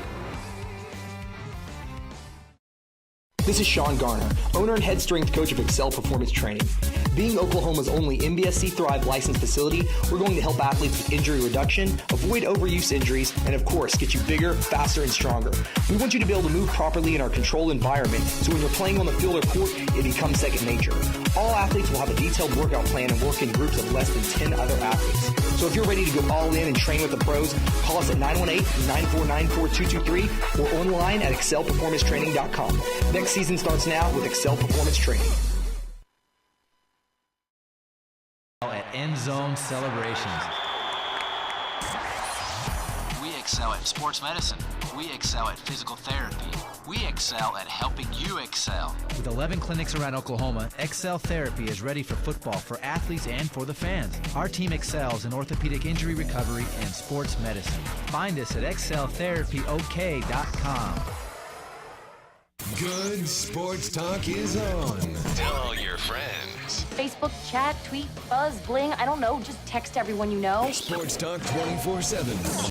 This is Sean Garner, owner and head strength coach of Excel Performance Training. Being Oklahoma's only MBSC Thrive licensed facility, we're going to help athletes with injury reduction, avoid overuse injuries, and of course, get you bigger, faster, and stronger. We want you to be able to move properly in our controlled environment, so when you're playing on the field or court, it becomes second nature. All athletes will have a detailed workout plan and work in groups of less than 10 other athletes. So if you're ready to go all in and train with the pros, call us at 918-949-4223 or online at excelperformancetraining.com. Next season starts now with Excel Performance Training. At End Zone Celebrations. We excel at sports medicine. We excel at physical therapy. We excel at helping you excel. With 11 clinics around Oklahoma, Excel Therapy is ready for football, for athletes, and for the fans. Our team excels in orthopedic injury recovery and sports medicine. Find us at exceltherapyok.com. Good sports talk is on. Tell all your friends. Facebook, chat, tweet, buzz, bling, I don't know, just text everyone you know. Sports Talk 24/7.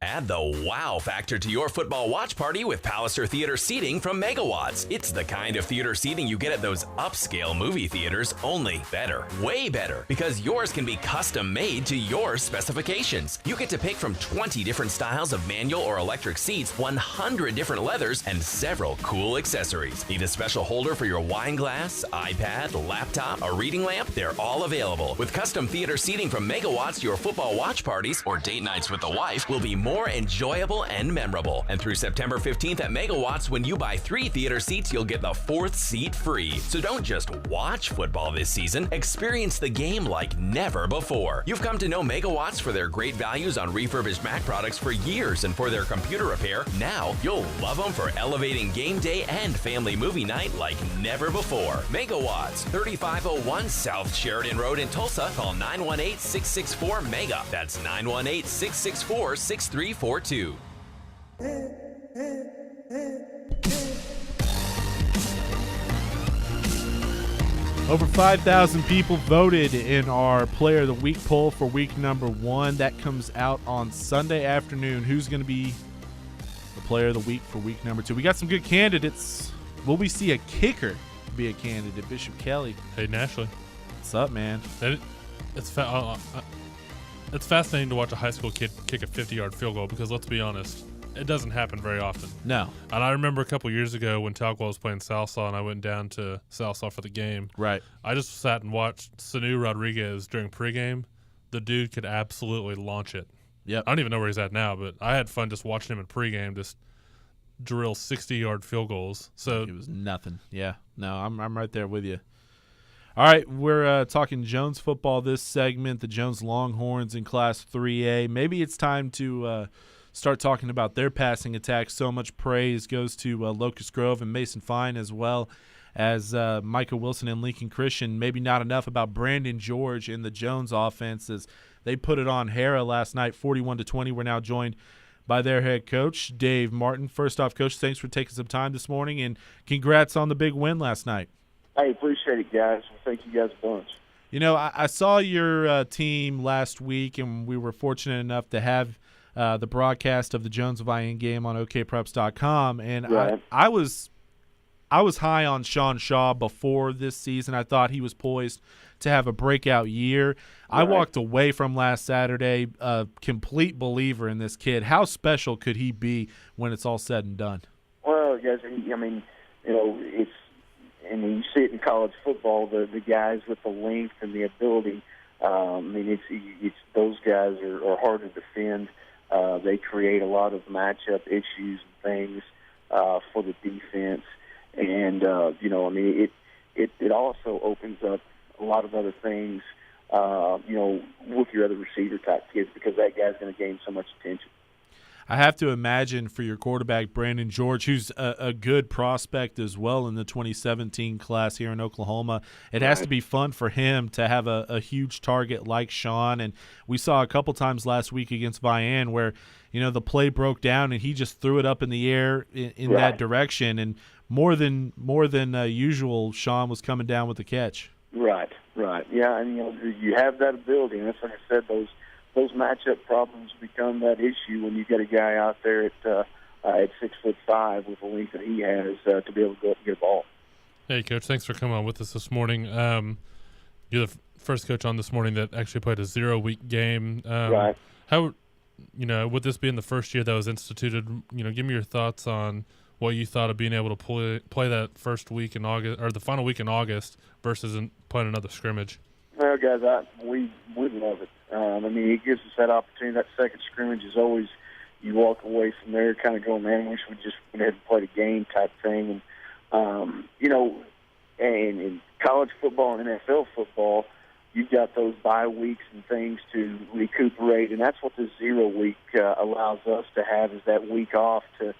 Add the wow factor to your football watch party with Palliser Theater seating from Megawatts. It's the kind of theater seating you get at those upscale movie theaters, only better, way better, because yours can be custom made to your specifications. You get to pick from 20 different styles of manual or electric seats, 100 different leathers, and several cool accessories. Need a special holder for your wine glass, iPad, laptop, a reading lamp? They're all available. With custom theater seating from Megawatts, your football watch parties or date nights with the wife will be more enjoyable and memorable. And through September 15th at Megawatts, when you buy 3 theater seats, you'll get the 4th seat free. So don't just watch football this season, experience the game like never before. You've come to know Megawatts for their great values on refurbished Mac products for years and for their computer repair. Now you'll love them for elevating game day and family movie night like never before. Megawatts, 3501 South Sheridan Road in Tulsa. Call 918-664-MEGA. That's 918-664-6342. Over 5,000 people voted in our Player of the Week poll for week number 1. That comes out on Sunday afternoon. Who's going to be the Player of the Week for week number 2? We got some good candidates. Will we see a kicker be a candidate? Bishop Kelly. Hey, Ashley. What's up, man? It's fascinating to watch a high school kid kick a 50-yard field goal because, let's be honest, it doesn't happen very often. No. And I remember a couple years ago when Talcott was playing Salsa and I went down to Salsa for the game. Right. I just sat and watched Sanu Rodriguez during pregame. The dude could absolutely launch it. Yep. I don't even know where he's at now, but I had fun just watching him in pregame just drill 60-yard field goals. So it was nothing. Yeah. No, I'm right there with you. All right, we're talking Jones football this segment, the Jones Longhorns in Class 3A. Maybe it's time to start talking about their passing attack. So much praise goes to Locust Grove and Mason Fine, as well as Micah Wilson and Lincoln Christian. Maybe not enough about Brandon George in the Jones offense as they put it on Hera last night, 41-20. We're now joined by their head coach, Dave Martin. First off, Coach, thanks for taking some time this morning, and congrats on the big win last night. I appreciate it, guys. Thank you guys a bunch. You know, I saw your team last week, and we were fortunate enough to have the broadcast of the Jones Vian game on okpreps.com, and right. I was high on Sean Shaw before this season. I thought he was poised to have a breakout year. Right. I walked away from last Saturday a complete believer in this kid. How special could he be when it's all said and done? Well, guys, I mean, you know, and you see it in college football, the guys with the length and the ability. I mean, it's those guys are hard to defend. They create a lot of matchup issues and things for the defense. And, you know, I mean, it also opens up a lot of other things, you know, with your other receiver-type kids because that guy's going to gain so much attention. I have to imagine for your quarterback, Brandon George, who's a good prospect as well in the 2017 class here in Oklahoma, it has to be fun for him to have a huge target like Sean. And we saw a couple times last week against Vian where, you know, the play broke down and he just threw it up in the air in that direction. And more than usual, Sean was coming down with the catch. Right. Yeah, and, you know, you have that ability. And that's like I said, those matchup problems become that issue when you get a guy out there at 6'5" with the length that he has to be able to go up and get a ball. Hey, Coach, thanks for coming on with us this morning. You're the first coach on this morning that actually played a 0-week game. Right. How, you know, with this being the first year that was instituted, you know, give me your thoughts on what you thought of being able to play that first week in August or the final week in August versus playing another scrimmage. Well, guys, we love it. I mean, it gives us that opportunity. That second scrimmage is always, you walk away from there kind of going, man, I wish we just went ahead and played a game type thing. And, you know, and in college football and NFL football, you've got those bye weeks and things to recuperate, and that's what the 0 week allows us to have, is that week off to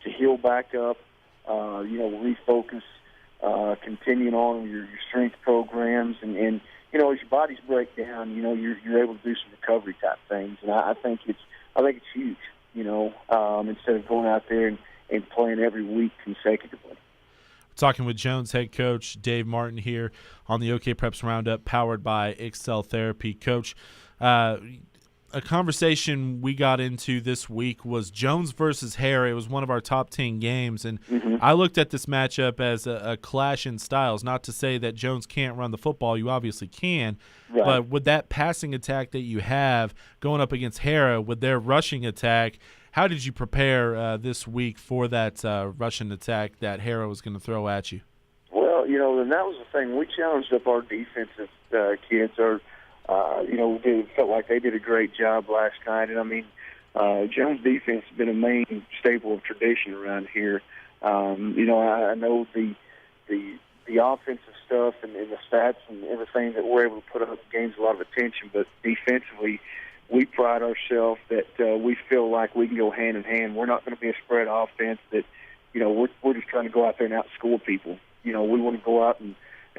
heal back up, you know, refocus, continuing on with your strength programs, and you know, as your bodies break down, you know, you're able to do some recovery type things, and I think it's huge, you know, instead of going out there and playing every week consecutively. Talking with Jones head coach Dave Martin here on the OK Preps Roundup, powered by Excel Therapy. Coach, a conversation we got into this week was Jones versus Hare. It was one of our top 10 games, and I looked at this matchup as a clash in styles. Not to say that Jones can't run the football. You obviously can. Right. But with that passing attack that you have going up against Hare with their rushing attack, how did you prepare this week for that rushing attack that Hare was going to throw at you? Well, you know, and that was the thing. We challenged up our defensive kids. You know, they felt like they did a great job last night. And, I mean, Jones' defense has been a main staple of tradition around here. You know, I know the offensive stuff and the stats and everything that we're able to put up gains a lot of attention, but defensively, we pride ourselves that we feel like we can go hand in hand. We're not going to be a spread offense that, you know, we're just trying to go out there and outscore people. You know, we want to go out and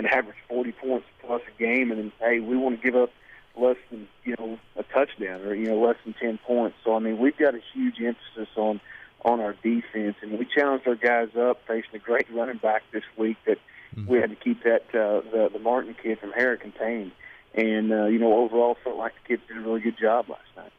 average 40 points plus a game, and then, hey, we want to give up less than, you know, a touchdown or, you know, less than 10 points. So, I mean, we've got a huge emphasis on our defense, and we challenged our guys up, facing a great running back this week that we had to keep that the Martin kid from Hare contained. And, you know, overall felt like the kids did a really good job last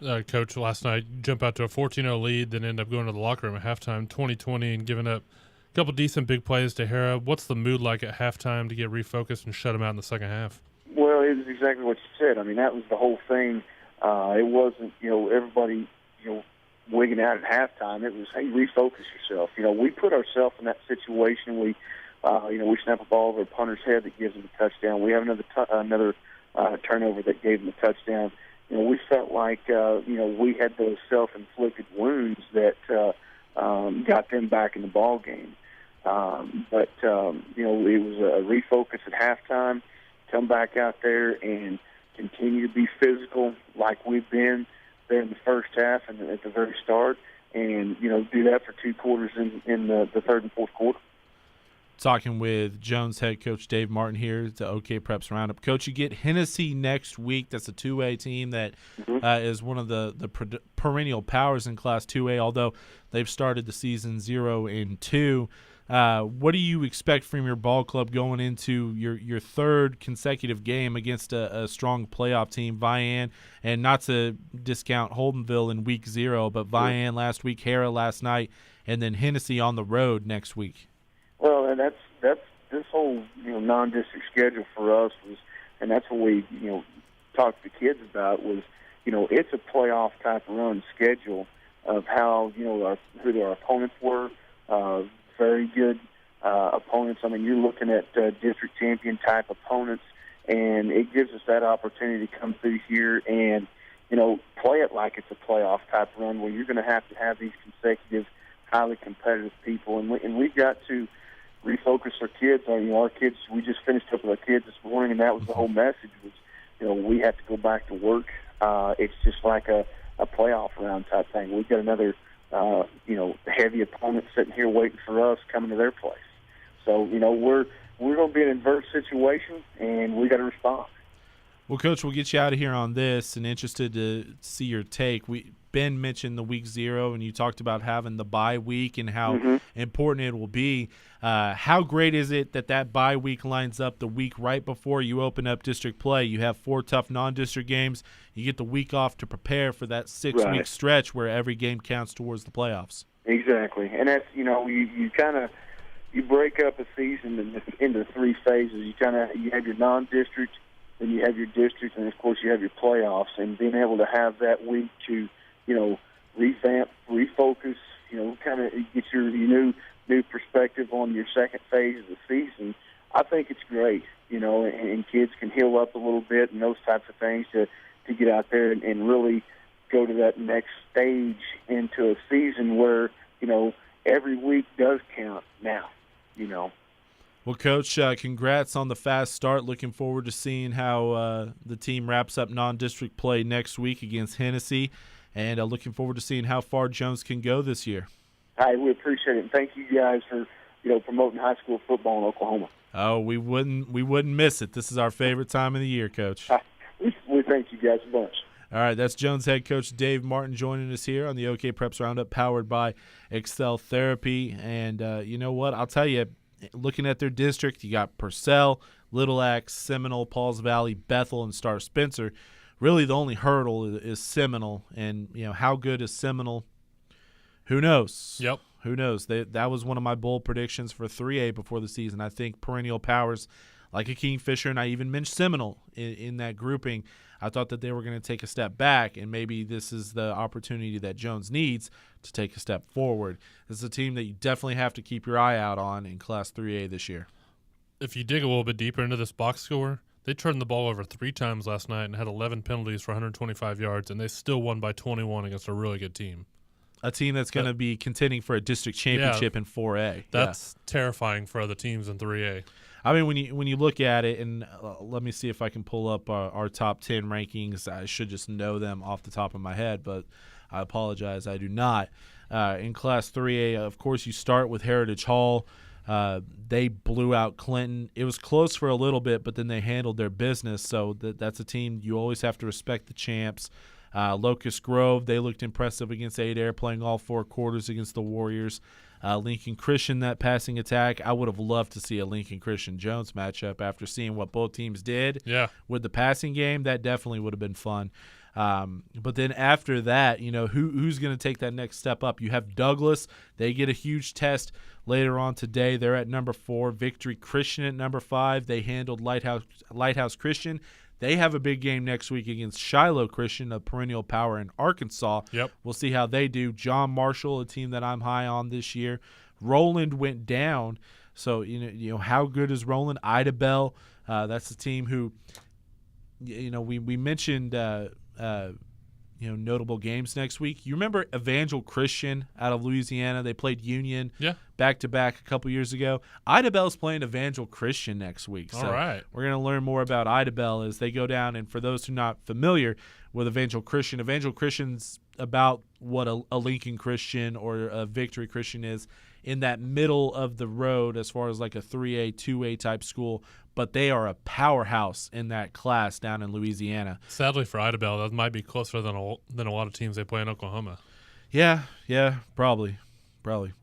night. Coach, last night, jump out to a 14-0 lead, then end up going to the locker room at halftime, 20-20, and giving up a couple decent big plays to Hare. What's the mood like at halftime to get refocused and shut them out in the second half? Well, it was exactly what you said. I mean, that was the whole thing. It wasn't, you know, everybody, you know, wigging out at halftime. It was, hey, refocus yourself. You know, we put ourselves in that situation. We, you know, we snap a ball over a punter's head that gives him a touchdown. We have another turnover that gave him a touchdown. You know, we felt like, you know, we had those self-inflicted wounds that got them back in the ball game. But, you know, it was a refocus at halftime, come back out there and continue to be physical like we've been there in the first half and at the very start, and, you know, do that for 2 quarters in the third and fourth quarter. Talking with Jones head coach Dave Martin here, the OK Preps Roundup. Coach, you get Hennessy next week. That's a 2A team that is one of the perennial powers in Class 2A, although they've started the season 0-2. What do you expect from your ball club going into your third consecutive game against a strong playoff team, Vian, and not to discount Holdenville in week 0, but Vian last week, Hare last night, and then Hennessy on the road next week? Well, and that's this whole, you know, non-district schedule for us was, and that's what we, you know, talked to the kids about was, you know, it's a playoff type run schedule of how, you know, who our opponents were. Very good opponents. I mean, you're looking at district champion type opponents, and it gives us that opportunity to come through here and, you know, play it like it's a playoff type run where you're going to have these consecutive, highly competitive people, and we've got to refocus our kids. You know, our kids. We just finished up with our kids this morning, and that was the whole message. Was, you know, we have to go back to work. It's just like a playoff round type thing. We've got another, you know, heavy opponent sitting here waiting for us coming to their place. So, you know, we're going to be in an adverse situation, and we got to respond. Well, Coach, we'll get you out of here on this, and interested to see your take. Ben mentioned the week 0, and you talked about having the bye week and how important it will be. How great is it that bye week lines up the week right before you open up district play? You have 4 tough non-district games. You get the week off to prepare for that 6-week stretch where every game counts towards the playoffs. Exactly, and that's, you know, you kind of you break up a season into 3 phases. You have your non-district, then you have your district, and of course you have your playoffs. And being able to have that week to, you know, revamp, refocus, you know, kind of get your new perspective on your second phase of the season, I think it's great. and kids can heal up a little bit and those types of things to get out there and really go to that next stage into a season where, every week does count now, Well, Coach, congrats on the fast start. Looking forward to seeing how the team wraps up non-district play next week against Hennessy, and looking forward to seeing how far Jones can go this year. We appreciate it. And thank you guys for, promoting high school football in Oklahoma. Oh, we wouldn't miss it. This is our favorite time of the year, Coach. We thank you guys a bunch. All right, that's Jones head coach Dave Martin joining us here on the OK Preps Roundup, powered by Excel Therapy. And you know what? I'll tell you, looking at their district, you got Purcell, Little Axe, Seminole, Pauls Valley, Bethel, and Star Spencer. Really, the only hurdle is Seminole. And, how good is Seminole? Who knows? Yep. Who knows? That was one of my bold predictions for 3A before the season. I think perennial powers like a Kingfisher, and I even mentioned Seminole in that grouping. I thought that they were going to take a step back, and maybe this is the opportunity that Jones needs to take a step forward. This is a team that you definitely have to keep your eye out on in Class 3A this year. If you dig a little bit deeper into this box score, they turned the ball over 3 times last night and had 11 penalties for 125 yards, and they still won by 21 against a really good team. A team that's going to be contending for a district championship in 4A. That's terrifying for other teams in 3A. I mean, when you look at it, and let me see if I can pull up our top 10 rankings. I should just know them off the top of my head, but I apologize, I do not. In Class 3A, of course, you start with Heritage Hall. They blew out Clinton. It was close for a little bit, but then they handled their business. So that's a team you always have to respect the champs. Locust Grove, they looked impressive against Adair, playing all 4 quarters against the Warriors. Lincoln Christian, that passing attack. I would have loved to see a Lincoln Christian Jones matchup after seeing what both teams did with the passing game. That definitely would have been fun. But then after that, who's going to take that next step up? You have Douglas. They get a huge test later on today. They're at number 4. Victory Christian at number 5. They handled Lighthouse Christian. They have a big game next week against Shiloh Christian, a perennial power in Arkansas. Yep. We'll see how they do. John Marshall, a team that I'm high on this year. Roland went down. So, how good is Roland? Ida Bell, that's the team who, we mentioned, notable games next week. You remember Evangel Christian out of Louisiana? They played Union back-to-back a couple years ago. Ida Bell's playing Evangel Christian next week. So all right. We're going to learn more about Ida Bell as they go down. And for those who are not familiar with Evangel Christian's about what a Lincoln Christian or a Victory Christian is, in that middle of the road as far as like a 3A, 2A type school. But they are a powerhouse in that class down in Louisiana. Sadly for Ida Bell, that might be closer than a lot of teams they play in Oklahoma. Yeah, probably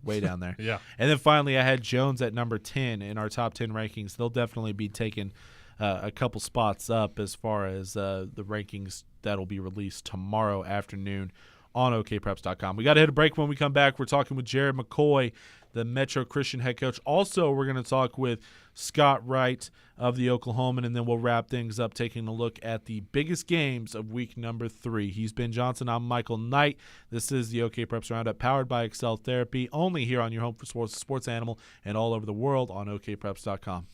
way down there. Yeah. And then finally, I had Jones at number 10 in our top 10 rankings. They'll definitely be taking a couple spots up as far as the rankings that'll be released tomorrow afternoon on okpreps.com. We got to hit a break. When we come back, we're talking with Jared McCoy, the Metro Christian head coach. Also, we're going to talk with Scott Wright of the Oklahoman, and then we'll wrap things up taking a look at the biggest games of week number 3. He's Ben Johnson. I'm Michael Knight. This is the OK Preps Roundup, powered by Excel Therapy, only here on your home for sports animal and all over the world on okpreps.com.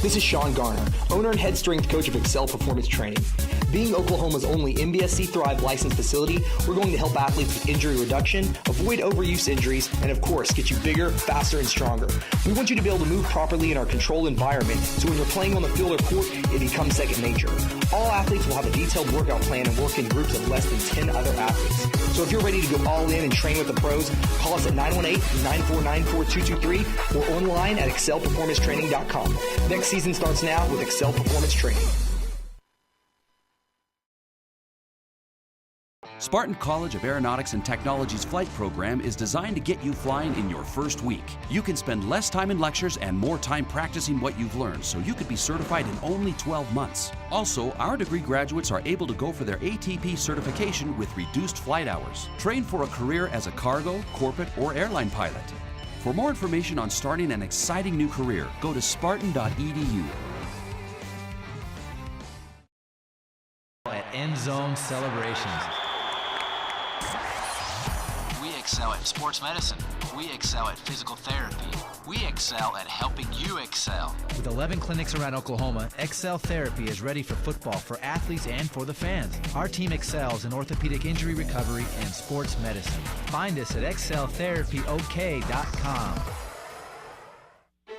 This is Sean Garner, owner and head strength coach of Excel Performance Training. Being Oklahoma's only MBSC Thrive licensed facility, we're going to help athletes with injury reduction, avoid overuse injuries, and of course, get you bigger, faster, and stronger. We want you to be able to move properly in our controlled environment, so when you're playing on the field or court, it becomes second nature. All athletes will have a detailed workout plan and work in groups of less than 10 other athletes. So if you're ready to go all in and train with the pros, call us at 918-949-4223 or online at excelperformancetraining.com. Next season starts now with Excel Performance Training. Spartan College of Aeronautics and Technology's flight program is designed to get you flying in your first week. You can spend less time in lectures and more time practicing what you've learned, so you could be certified in only 12 months. Also, our degree graduates are able to go for their ATP certification with reduced flight hours. Train for a career as a cargo, corporate, or airline pilot. For more information on starting an exciting new career, go to spartan.edu. At End Zone Celebrations. excel at sports medicine. We excel at physical therapy. We excel at helping you excel. With 11 clinics around Oklahoma, Excel Therapy is ready for football for athletes and for the fans. Our team excels in orthopedic injury recovery and sports medicine. Find us at exceltherapyok.com.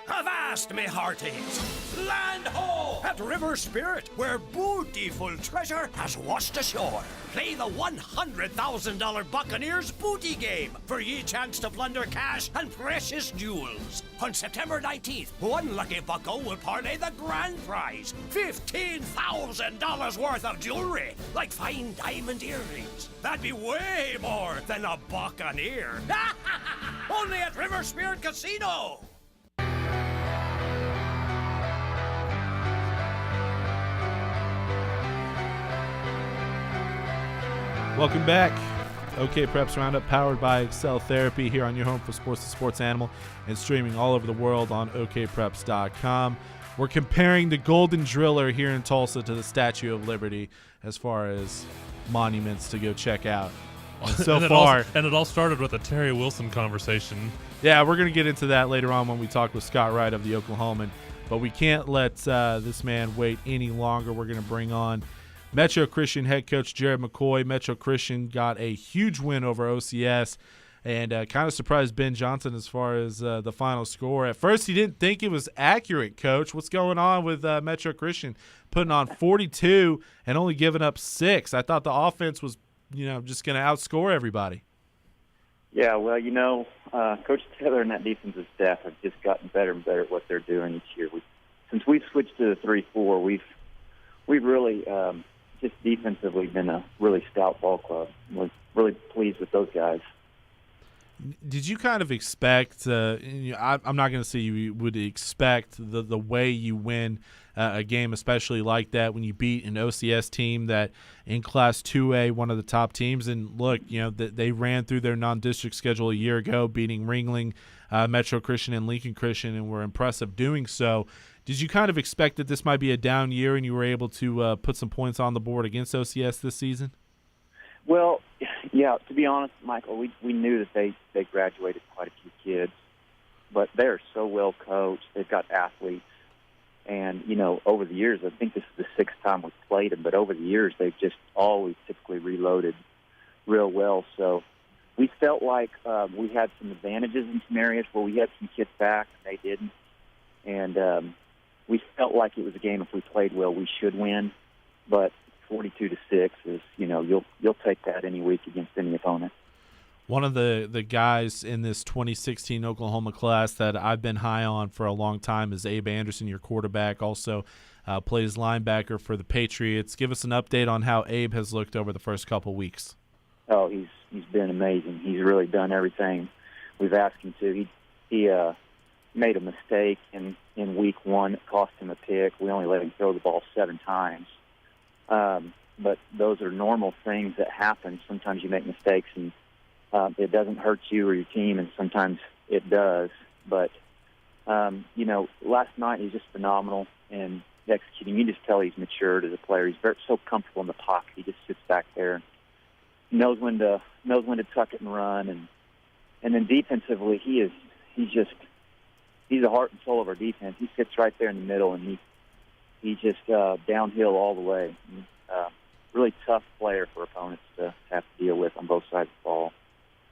Avast, me hearties! Land ho at River Spirit, where bootyful treasure has washed ashore. Play the $100,000 Buccaneers booty game for ye chance to plunder cash and precious jewels. On September 19th, one lucky bucko will parlay the grand prize, $15,000 worth of jewelry, like fine diamond earrings. That'd be way more than a Buccaneer. Only at River Spirit Casino. Welcome back. OK Preps Roundup, powered by Excel Therapy, here on your home for sports to sports animal and streaming all over the world on okpreps.com. We're comparing the Golden Driller here in Tulsa to the Statue of Liberty as far as monuments to go check out. And so far. And it all started with a Terry Wilson conversation. Yeah, we're going to get into that later on when we talk with Scott Wright of the Oklahoman. But we can't let this man wait any longer. We're going to bring on Metro Christian head coach Jared McCoy. Metro Christian got a huge win over OCS and kind of surprised Ben Johnson as far as the final score. At first, he didn't think it was accurate, Coach. What's going on with Metro Christian putting on 42 and only giving up 6? I thought the offense was, just going to outscore everybody. Yeah, well, Coach Taylor and that defensive staff have just gotten better and better at what they're doing each year. Since we've switched to the 3-4, we've really just defensively been a really stout ball club. We're really pleased with those guys. Did you kind of expect I'm not going to say you would expect the way you win a game, especially like that, when you beat an OCS team that in Class 2A, one of the top teams. And look, they ran through their non-district schedule a year ago, beating Ringling, Metro Christian, and Lincoln Christian, and were impressive doing so. Did you kind of expect that this might be a down year and you were able to put some points on the board against OCS this season? Well, yeah, to be honest, Michael, we knew that they graduated quite a few kids, but they're so well coached. They've got athletes. And, over the years, I think this is the 6th time we've played them, but over the years they've just always typically reloaded real well. So we felt like we had some advantages in some areas where we had some kids back and they didn't. And we felt like it was a game, if we played well, we should win. But 42-6 is, you'll take that any week against any opponent. One of the guys in this 2016 Oklahoma class that I've been high on for a long time is Abe Anderson, your quarterback, also plays linebacker for the Patriots. Give us an update on how Abe has looked over the first couple weeks. Oh, he's been amazing. He's really done everything we've asked him to. He made a mistake in week 1. It cost him a pick. We only let him throw the ball 7 times. But those are normal things that happen. Sometimes you make mistakes and it doesn't hurt you or your team, and sometimes it does. But, last night he's just phenomenal and executing. You just tell he's matured as a player. He's so comfortable in the pocket. He just sits back there, knows when to tuck it and run. And then defensively, he's the heart and soul of our defense. He sits right there in the middle, and he's just downhill all the way. Really tough player for opponents to have to deal with on both sides of the ball.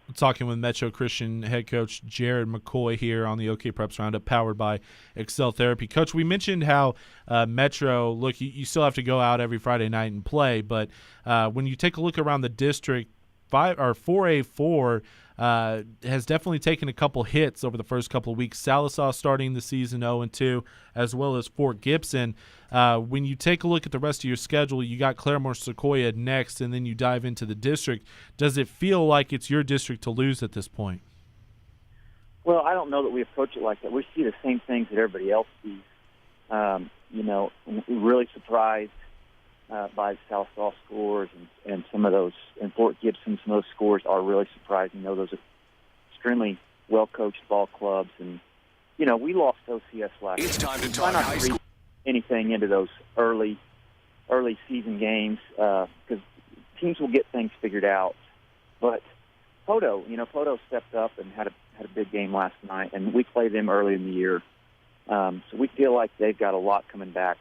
We're talking with Metro Christian head coach Jared McCoy here on the OK Preps Roundup, powered by Excel Therapy. Coach, we mentioned how Metro, look, you still have to go out every Friday night and play, but when you take a look around the district, 4A4 has definitely taken a couple hits over the first couple of weeks. Sallisaw starting the season 0-2, as well as Fort Gibson. When you take a look at the rest of your schedule, you got Claremore Sequoia next, and then you dive into the district. Does it feel like it's your district to lose at this point? Well, I don't know that we approach it like that. We see the same things that everybody else sees. We're really surprised by Sallisaw scores and some of those, and Fort Gibson, some of those scores are really surprising. Those are extremely well-coached ball clubs, and, we lost OCS last year. It's time to talk high school. Anything into those early season games because teams will get things figured out. But Poto, Poto stepped up and had a big game last night, and we played them early in the year. So we feel like they've got a lot coming back,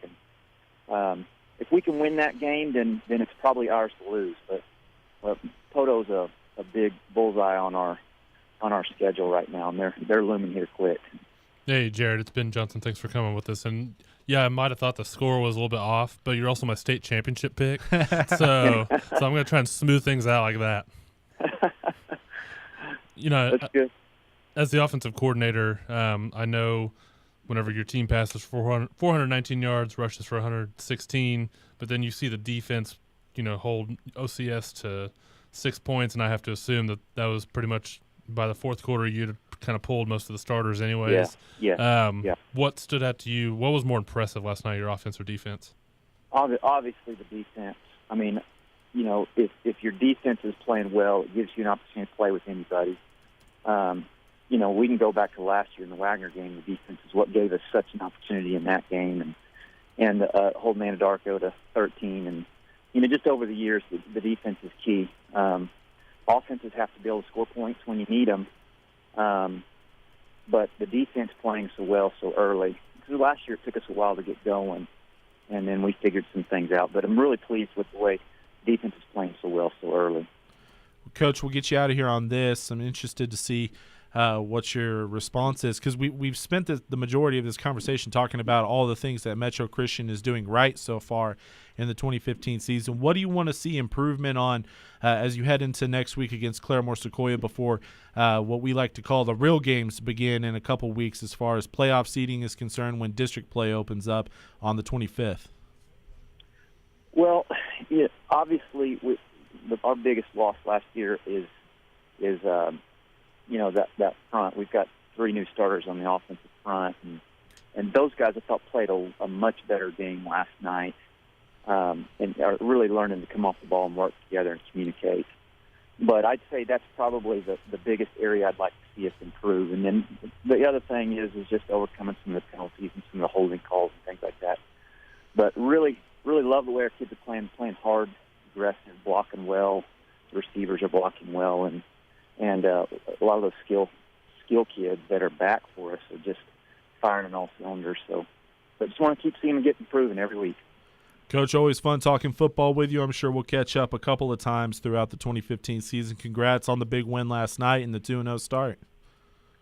and if we can win that game, then it's probably ours to lose. But Poto's a big bullseye on our schedule right now, and they're looming here quick. Hey, Jared, it's Ben Johnson. Thanks for coming with us. And yeah, I might have thought the score was a little bit off, but you're also my state championship pick, so I'm going to try and smooth things out like that. That's good. As the offensive coordinator, I know whenever your team passes 419 yards, rushes for 116, but then you see the defense, hold OCS to 6 points, and I have to assume that was pretty much by the fourth quarter you'd kind of pulled most of the starters anyways. Yeah. What stood out to you? What was more impressive last night, your offense or defense? Obviously the defense. I mean, if your defense is playing well, it gives you an opportunity to play with anybody. We can go back to last year in the Wagner game. The defense is what gave us such an opportunity in that game, and holding Anadarko to 13. And just over the years, the defense is key. Offenses have to be able to score points when you need them, but the defense playing so well so early. Because last year it took us a while to get going, and then we figured some things out. But I'm really pleased with the way defense is playing so well so early. Coach, we'll get you out of here on this. I'm interested to see what your response is, because we've spent the majority of this conversation talking about all the things that Metro Christian is doing right so far in the 2015 season. What do you want to see improvement on as you head into next week against Claremore Sequoia before what we like to call the real games begin in a couple weeks as far as playoff seeding is concerned when district play opens up on the 25th? Well, obviously our biggest loss last year is that front. We've got 3 new starters on the offensive front, and those guys I thought played a much better game last night, and are really learning to come off the ball and work together and communicate. But I'd say that's probably the biggest area I'd like to see us improve. And then the other thing is just overcoming some of the penalties and some of the holding calls and things like that. But really love the way our kids are playing hard, aggressive, blocking well. The receivers are blocking well, and a lot of those skill kids that are back for us are just firing on all cylinders. So I just want to keep seeing them get improving every week. Coach, always fun talking football with you. I'm sure we'll catch up a couple of times throughout the 2015 season. Congrats on the big win last night and the 2-0 start.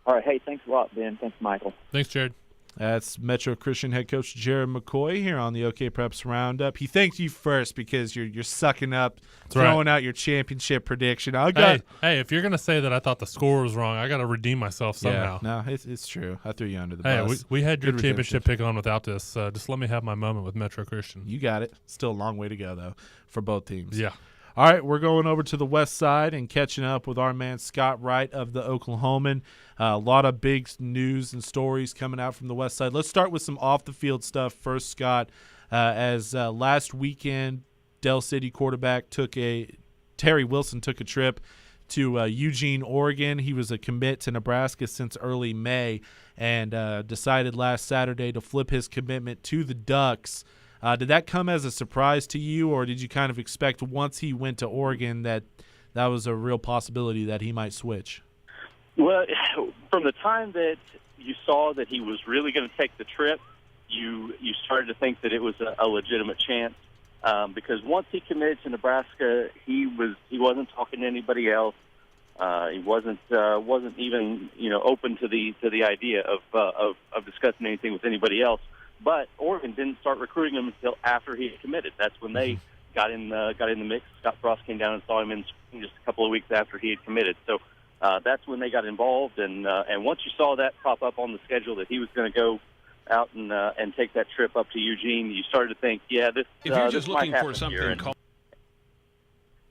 All right. Hey, thanks a lot, Ben. Thanks, Michael. Thanks, Jared. That's Metro Christian head coach Jared McCoy here on the OK Preps Roundup. He thanked you first because you're sucking up, throwing out your championship prediction. Hey, if you're going to say that I thought the score was wrong, I got to redeem myself somehow. Yeah, no, it's true. I threw you under the bus. bus. We had your championship pick on without this. Just let me have my moment with Metro Christian. You got it. Still a long way to go, though, for both teams. Yeah. All right, we're going over to the west side and catching up with our man Scott Wright of the Oklahoman. A lot of big news and stories coming out from the west side. Let's start with some off-the-field stuff first, Scott. As last weekend, Del City quarterback Terry Wilson took a trip to Eugene, Oregon. He was a commit to Nebraska since early May and decided last Saturday to flip his commitment to the Ducks. Did that come as a surprise to you, or did you kind of expect once he went to Oregon that was a real possibility that he might switch? Well, from the time that you saw that he was really going to take the trip, you started to think that it was a legitimate chance because once he committed to Nebraska, he wasn't talking to anybody else. He wasn't even open to the idea of discussing anything with anybody else. But Oregon didn't start recruiting him until after he had committed. That's when they got in the mix. Scott Frost came down and saw him in spring just a couple of weeks after he had committed. So that's when they got involved. And once you saw that pop up on the schedule that he was going to go out and take that trip up to Eugene, you started to think, this. If you're just this might looking for happen here. something.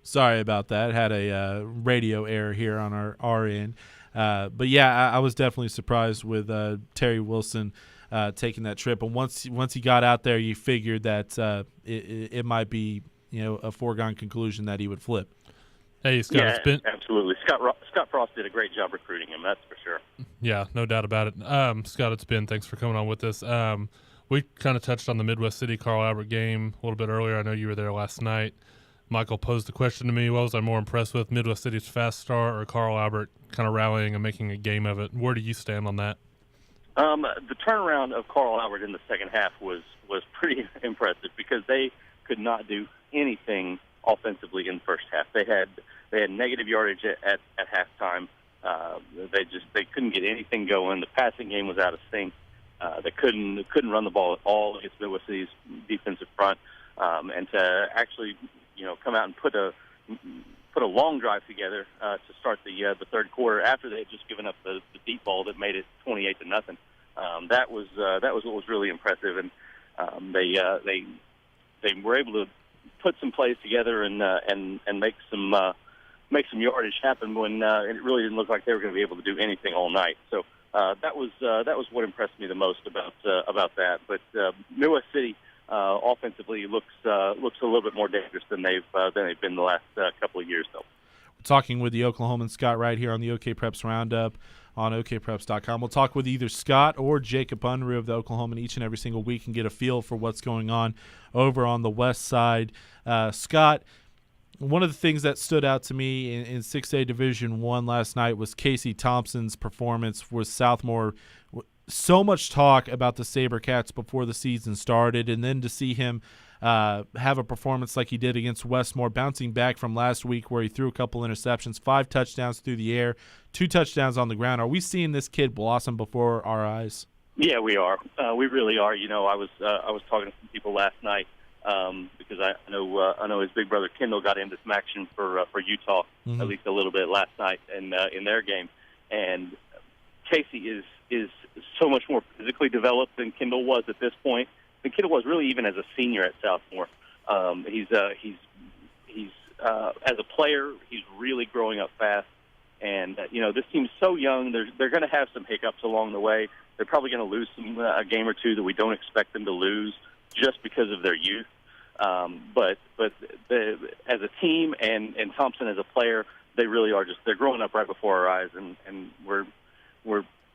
Sorry about that. Had a radio error here on our end. But yeah, I was definitely surprised with Terry Wilson taking that trip. And once he got out there, you figured that it might be a foregone conclusion that he would flip. Hey, Scott, absolutely. Scott Frost did a great job recruiting him. That's for sure. Yeah, no doubt about it. Scott, it's Ben. Thanks for coming on with us. We kind of touched on the Midwest City Carl Albert game a little bit earlier. I know you were there last night. Michael posed the question to me, what was I more impressed with, Midwest City's fast start or Carl Albert kind of rallying and making a game of it? Where do you stand on that? The turnaround of Carl Albert in the second half was pretty impressive because they could not do anything offensively in the first half. They had negative yardage at halftime. They couldn't get anything going. The passing game was out of sync. They couldn't run the ball at all against Midwest City's defensive front. And to actually, come out and put a long drive together to start the third quarter after they had just given up the deep ball that made it 28-0. That was what was really impressive, and they were able to put some plays together and make some yardage happen when it really didn't look like they were going to be able to do anything all night. So that was what impressed me the most about that. But Midwest City offensively looks a little bit more dangerous than they've been the last couple of years, though. We're talking with the Oklahoman Scott right here on the OK Preps Roundup on okpreps.com. We'll talk with either Scott or Jacob Unruh of the Oklahoman each and every single week and get a feel for what's going on over on the west side. Scott, one of the things that stood out to me in 6A Division I last night was Casey Thompson's performance with Southmore. So much talk about the SaberCats before the season started, and then to see him have a performance like he did against Westmore, bouncing back from last week where he threw a couple interceptions, 5 touchdowns through the air, 2 touchdowns on the ground. Are we seeing this kid blossom before our eyes? Yeah, we are. We really are. I was talking to some people last night because I know his big brother Kendall got into some action for Utah at least a little bit last night in their game, and Casey is so much more physically developed than Kendall was at this point. And Kendall was really even as a senior at Southmore. He's as a player, he's really growing up fast. And this team's so young; they're going to have some hiccups along the way. They're probably going to lose a game or two that we don't expect them to lose just because of their youth. But as a team and Thompson as a player, they really are they're growing up right before our eyes, and we're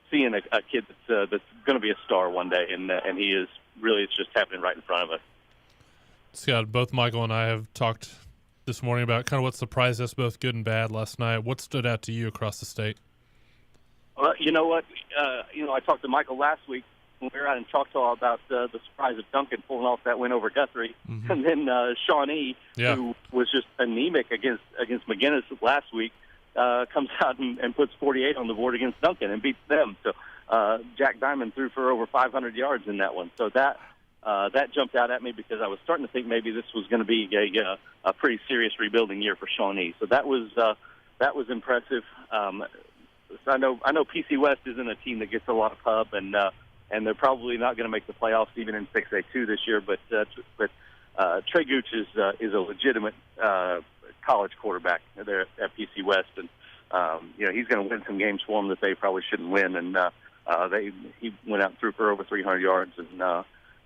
seeing a kid that's going to be a star one day, and he is really. It's just happening right in front of us. Scott, both Michael and I have talked this morning about kind of what surprised us both good and bad last night. What stood out to you across the state? Well, you know what? I talked to Michael last week when we were out in Choctaw about the surprise of Duncan pulling off that win over Guthrie, and then Shawnee, who was just anemic against McGinnis last week, comes out and puts 48 on the board against Duncan and beats them. So Jack Diamond threw for over 500 yards in that one. So that jumped out at me because I was starting to think maybe this was going to be a pretty serious rebuilding year for Shawnee. So that was impressive. I know PC West isn't a team that gets a lot of pub, and they're probably not going to make the playoffs even in 6A2 this year. But Trey Gooch is a legitimate college quarterback there at PC West, and he's going to win some games for them that they probably shouldn't win. And he went out and threw for over 300 yards,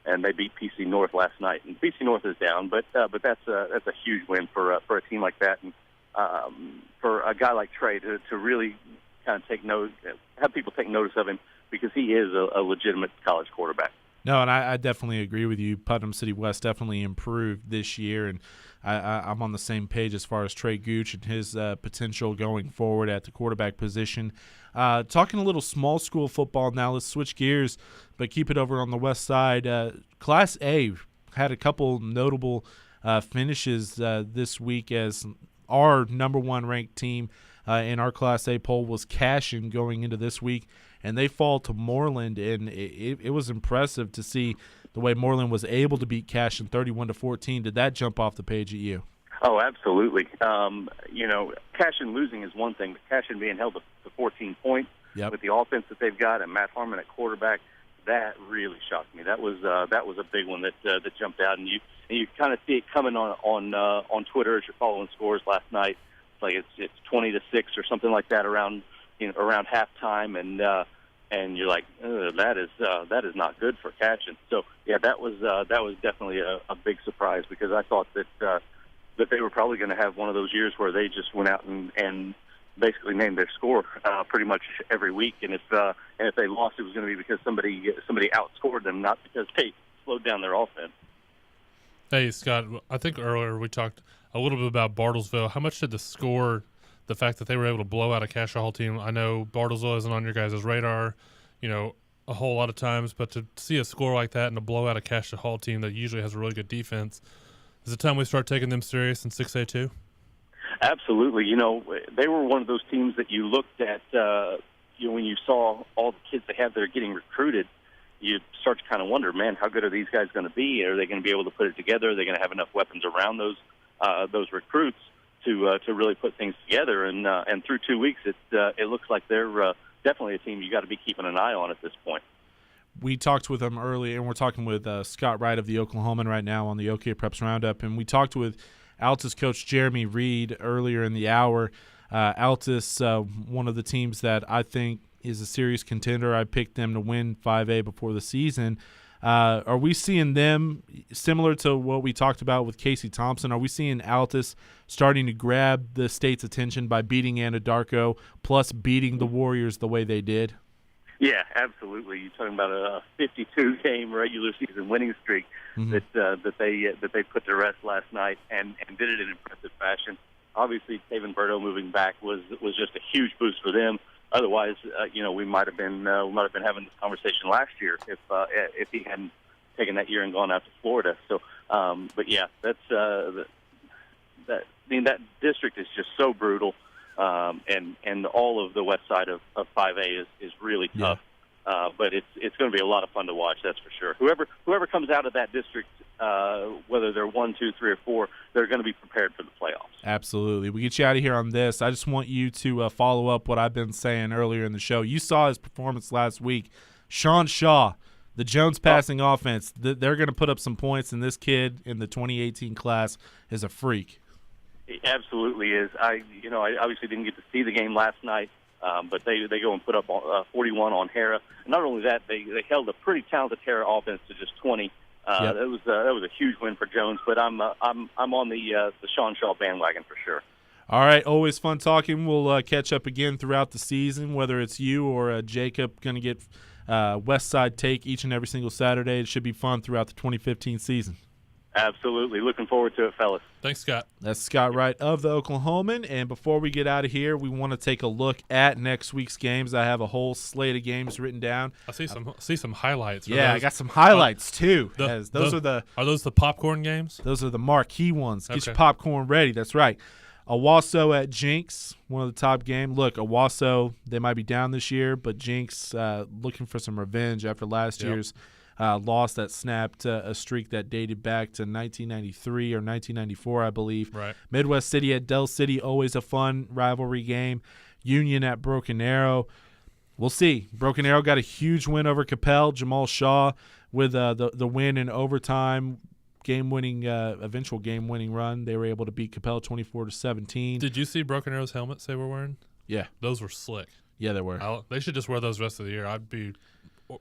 and they beat PC North last night. And PC North is down, but that's a huge win for a team like that, and for a guy like Trey to really kind of have people take notice of him because he is a legitimate college quarterback. No, and I definitely agree with you. Putnam City West definitely improved this year, and I'm on the same page as far as Trey Gooch and his potential going forward at the quarterback position. Talking a little small school football now, let's switch gears, but keep it over on the west side. Class A had a couple notable finishes this week as our number one ranked team in our Class A poll was Cashion going into this week, and they fall to Moreland, and it was impressive to see the way Moreland was able to beat Cashion 31-14. Did that jump off the page at you? Oh, absolutely. Cashion losing is one thing, but Cashion being held to 14 points with the offense that they've got and Matt Harmon at quarterback, that really shocked me. That was a big one that jumped out, and you kind of see it coming on Twitter as you're following scores last night. Like it's 20-6 or something like that around halftime, and you're like, that is not good for Cashion. So yeah, that was definitely a big surprise because I thought that they were probably going to have one of those years where they just went out and basically named their score pretty much every week, and if they lost, it was going to be because somebody outscored them, not because they slowed down their offense. Hey, Scott, I think earlier we talked a little bit about Bartlesville. How much did the score, the fact that they were able to blow out a Cassia Hall team? I know Bartlesville isn't on your guys' radar, a whole lot of times, but to see a score like that and to blow out a Cassia Hall team that usually has a really good defense, is it time we start taking them serious in 6A too? Absolutely. They were one of those teams that you looked at, when you saw all the kids they had that are getting recruited, you start to kind of wonder, man, how good are these guys going to be? Are they going to be able to put it together? Are they going to have enough weapons around those recruits to really put things together? And through 2 weeks, it looks like they're definitely a team you got to be keeping an eye on at this point. We talked with them earlier, and we're talking with Scott Wright of the Oklahoman right now on the OK Preps Roundup, and we talked with Altus coach Jeremy Reed earlier in the hour. Altus, one of the teams that I think is a serious contender. I picked them to win 5A before the season. Are we seeing them, similar to what we talked about with Casey Thompson, are we seeing Altus starting to grab the state's attention by beating Anadarko plus beating the Warriors the way they did? Yeah, absolutely. You're talking about a 52-game regular season winning streak that they put to rest last night and did it in impressive fashion. Obviously, Taven Berto moving back was just a huge boost for them. Otherwise, we might have been having this conversation last year if he hadn't taken that year and gone out to Florida. So, but yeah, that district is just so brutal, and all of the west side of 5A is really tough. But it's going to be a lot of fun to watch, that's for sure. Whoever comes out of that district, whether they're 1, 2, 3, or 4, they're going to be prepared for the playoffs. Absolutely. We get you out of here on this. I just want you to follow up what I've been saying earlier in the show. You saw his performance last week. Sean Shaw, the Jones passing offense, they're going to put up some points, and this kid in the 2018 class is a freak. He absolutely is. I obviously didn't get to see the game last night, but they go and put up 41 on Hera. And not only that, they held a pretty talented Hera offense to just 20. That was a huge win for Jones. But I'm on the Sean Shaw bandwagon for sure. All right, always fun talking. We'll catch up again throughout the season, whether it's you or Jacob going to get West Side Take each and every single Saturday. It should be fun throughout the 2015 season. Absolutely. Looking forward to it, fellas. Thanks, Scott. That's Scott Wright of the Oklahoman. And before we get out of here, we want to take a look at next week's games. I have a whole slate of games written down. I see some highlights. Yeah, I got some highlights too. Are those the popcorn games? Those are the marquee ones. Get Okay. your popcorn ready. That's right. Owasso at Jinx, one of the top games. Look, Owasso, they might be down this year, but Jinx looking for some revenge after last year's loss that snapped a streak that dated back to 1993 or 1994, I believe. Right. Midwest City at Dell City, always a fun rivalry game. Union at Broken Arrow. We'll see. Broken Arrow got a huge win over Capel. Jamal Shaw with the win in overtime, eventual game-winning run. They were able to beat Capel 24-17. Did you see Broken Arrow's helmets they were wearing? Yeah. Those were slick. Yeah, they were. They should just wear those the rest of the year. I'd be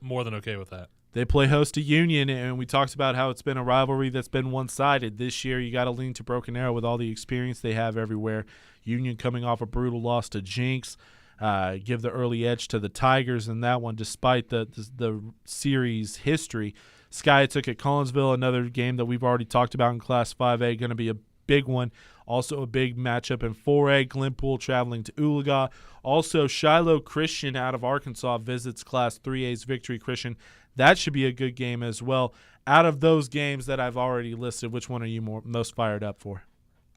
more than okay with that. They play host to Union, and we talked about how it's been a rivalry that's been one-sided. This year, you got to lean to Broken Arrow with all the experience they have everywhere. Union coming off a brutal loss to Jinx, give the early edge to the Tigers in that one, despite the series history. Sky took at Collinsville, another game that we've already talked about in Class 5A, going to be a big one. Also a big matchup in 4A, Glenpool traveling to Oologah. Also, Shiloh Christian out of Arkansas visits Class 3A's Victory Christian. That should be a good game as well. Out of those games that I've already listed, which one are you most fired up for?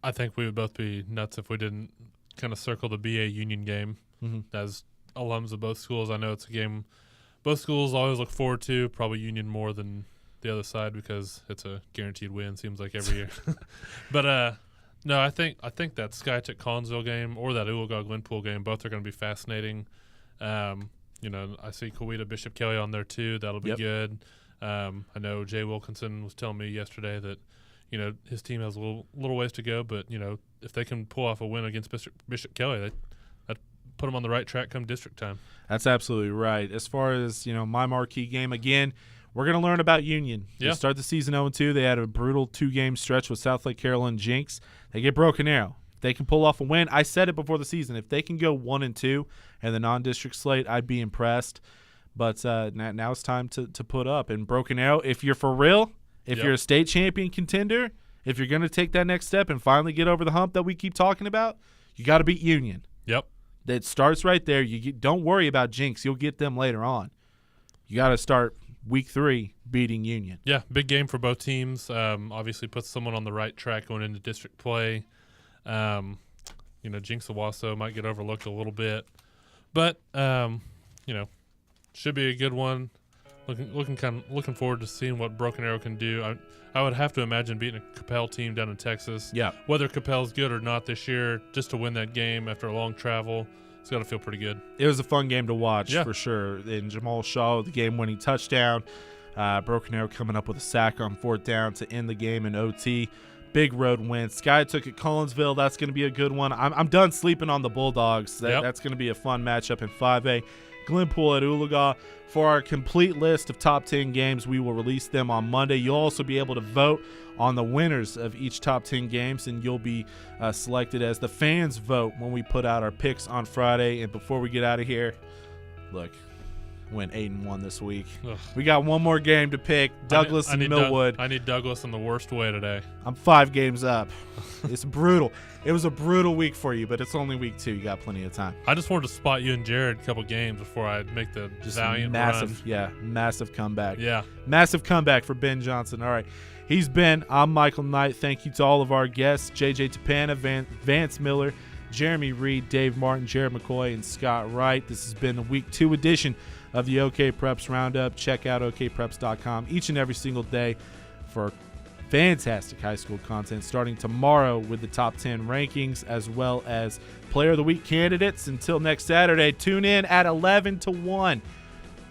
I think we would both be nuts if we didn't kind of circle the BA Union game. Mm-hmm. As alums of both schools, I know it's a game both schools always look forward to, probably Union more than the other side because it's a guaranteed win, seems like every year. But no, I think that SkyTech Collinsville game or that Oologah Glenpool game, both are going to be fascinating. I see Coweta Bishop Kelly on there too. That'll be good. I know Jay Wilkinson was telling me yesterday that his team has a little ways to go, but if they can pull off a win against Bishop Kelly, that put them on the right track come district time. That's absolutely right. As far as my marquee game, again, we're going to learn about Union. Yeah. They start the season 0-2. They had a brutal 2-game stretch with South Lake Carrollton Jinx. They get Broken Arrow. If they can pull off a win, I said it before the season, if they can go 1-2 in the non-district slate, I'd be impressed. But now it's time to put up. And Broken Arrow, if you're for real, If Yep. you're a state champion contender, if you're going to take that next step and finally get over the hump that we keep talking about, you got to beat Union. Yep. That starts right there. Don't worry about Jinx. You'll get them later on. You got to start week 3 beating Union. Yeah, big game for both teams. Obviously puts someone on the right track going into district play. Jinx Owasso might get overlooked a little bit. But, should be a good one. Looking forward to seeing what Broken Arrow can do. I would have to imagine beating a Capel team down in Texas. Yeah. Whether Capel's good or not this year, just to win that game after a long travel, it's got to feel pretty good. It was a fun game to watch for sure. And Jamal Shaw, the game-winning touchdown. Broken Arrow coming up with a sack on 4th down to end the game in OT. Big road win. Sky took at Collinsville. That's going to be a good one. I'm done sleeping on the Bulldogs. That's going to be a fun matchup in 5A. Glenpool at Oologah. For our complete list of top 10 games, we will release them on Monday. You'll also be able to vote on the winners of each top 10 games, and you'll be selected as the fans vote when we put out our picks on Friday. And before we get out of here, look, went 8-1 this week. Ugh. We got one more game to pick. Douglas and Millwood. I need Douglas in the worst way today. I'm 5 games up. It's brutal. It was a brutal week for you, but it's only week 2. You got plenty of time. I just wanted to spot you and Jared a couple games before I make the valiant massive, run. Yeah, massive comeback. Yeah. Massive comeback for Ben Johnson. All right. He's Ben. I'm Michael Knight. Thank you to all of our guests, JJ Tapana, Vance Miller, Jeremy Reed, Dave Martin, Jared McCoy, and Scott Wright. This has been the Week 2 edition of the OK Preps Roundup. Check out okpreps.com each and every single day for fantastic high school content, starting tomorrow with the top 10 rankings as well as Player of the Week candidates. Until next Saturday, tune in at 11 to 1.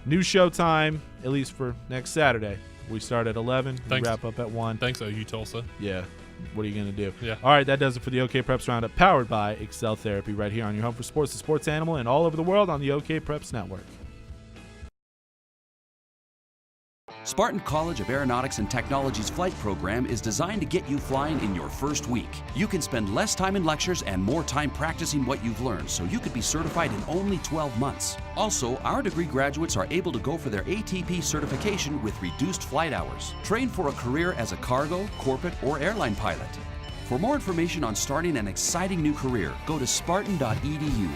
New show time, at least for next Saturday. We start at 11, we wrap up at 1. Thanks, OU Tulsa. Yeah. What are you going to do? Yeah. All right, that does it for the OK Preps Roundup, powered by Excel Therapy, right here on your home for sports, the sports animal, and all over the world on the OK Preps Network. Spartan College of Aeronautics and Technology's flight program is designed to get you flying in your first week. You can spend less time in lectures and more time practicing what you've learned, so you could be certified in only 12 months. Also, our degree graduates are able to go for their ATP certification with reduced flight hours. Train for a career as a cargo, corporate, or airline pilot. For more information on starting an exciting new career, go to spartan.edu.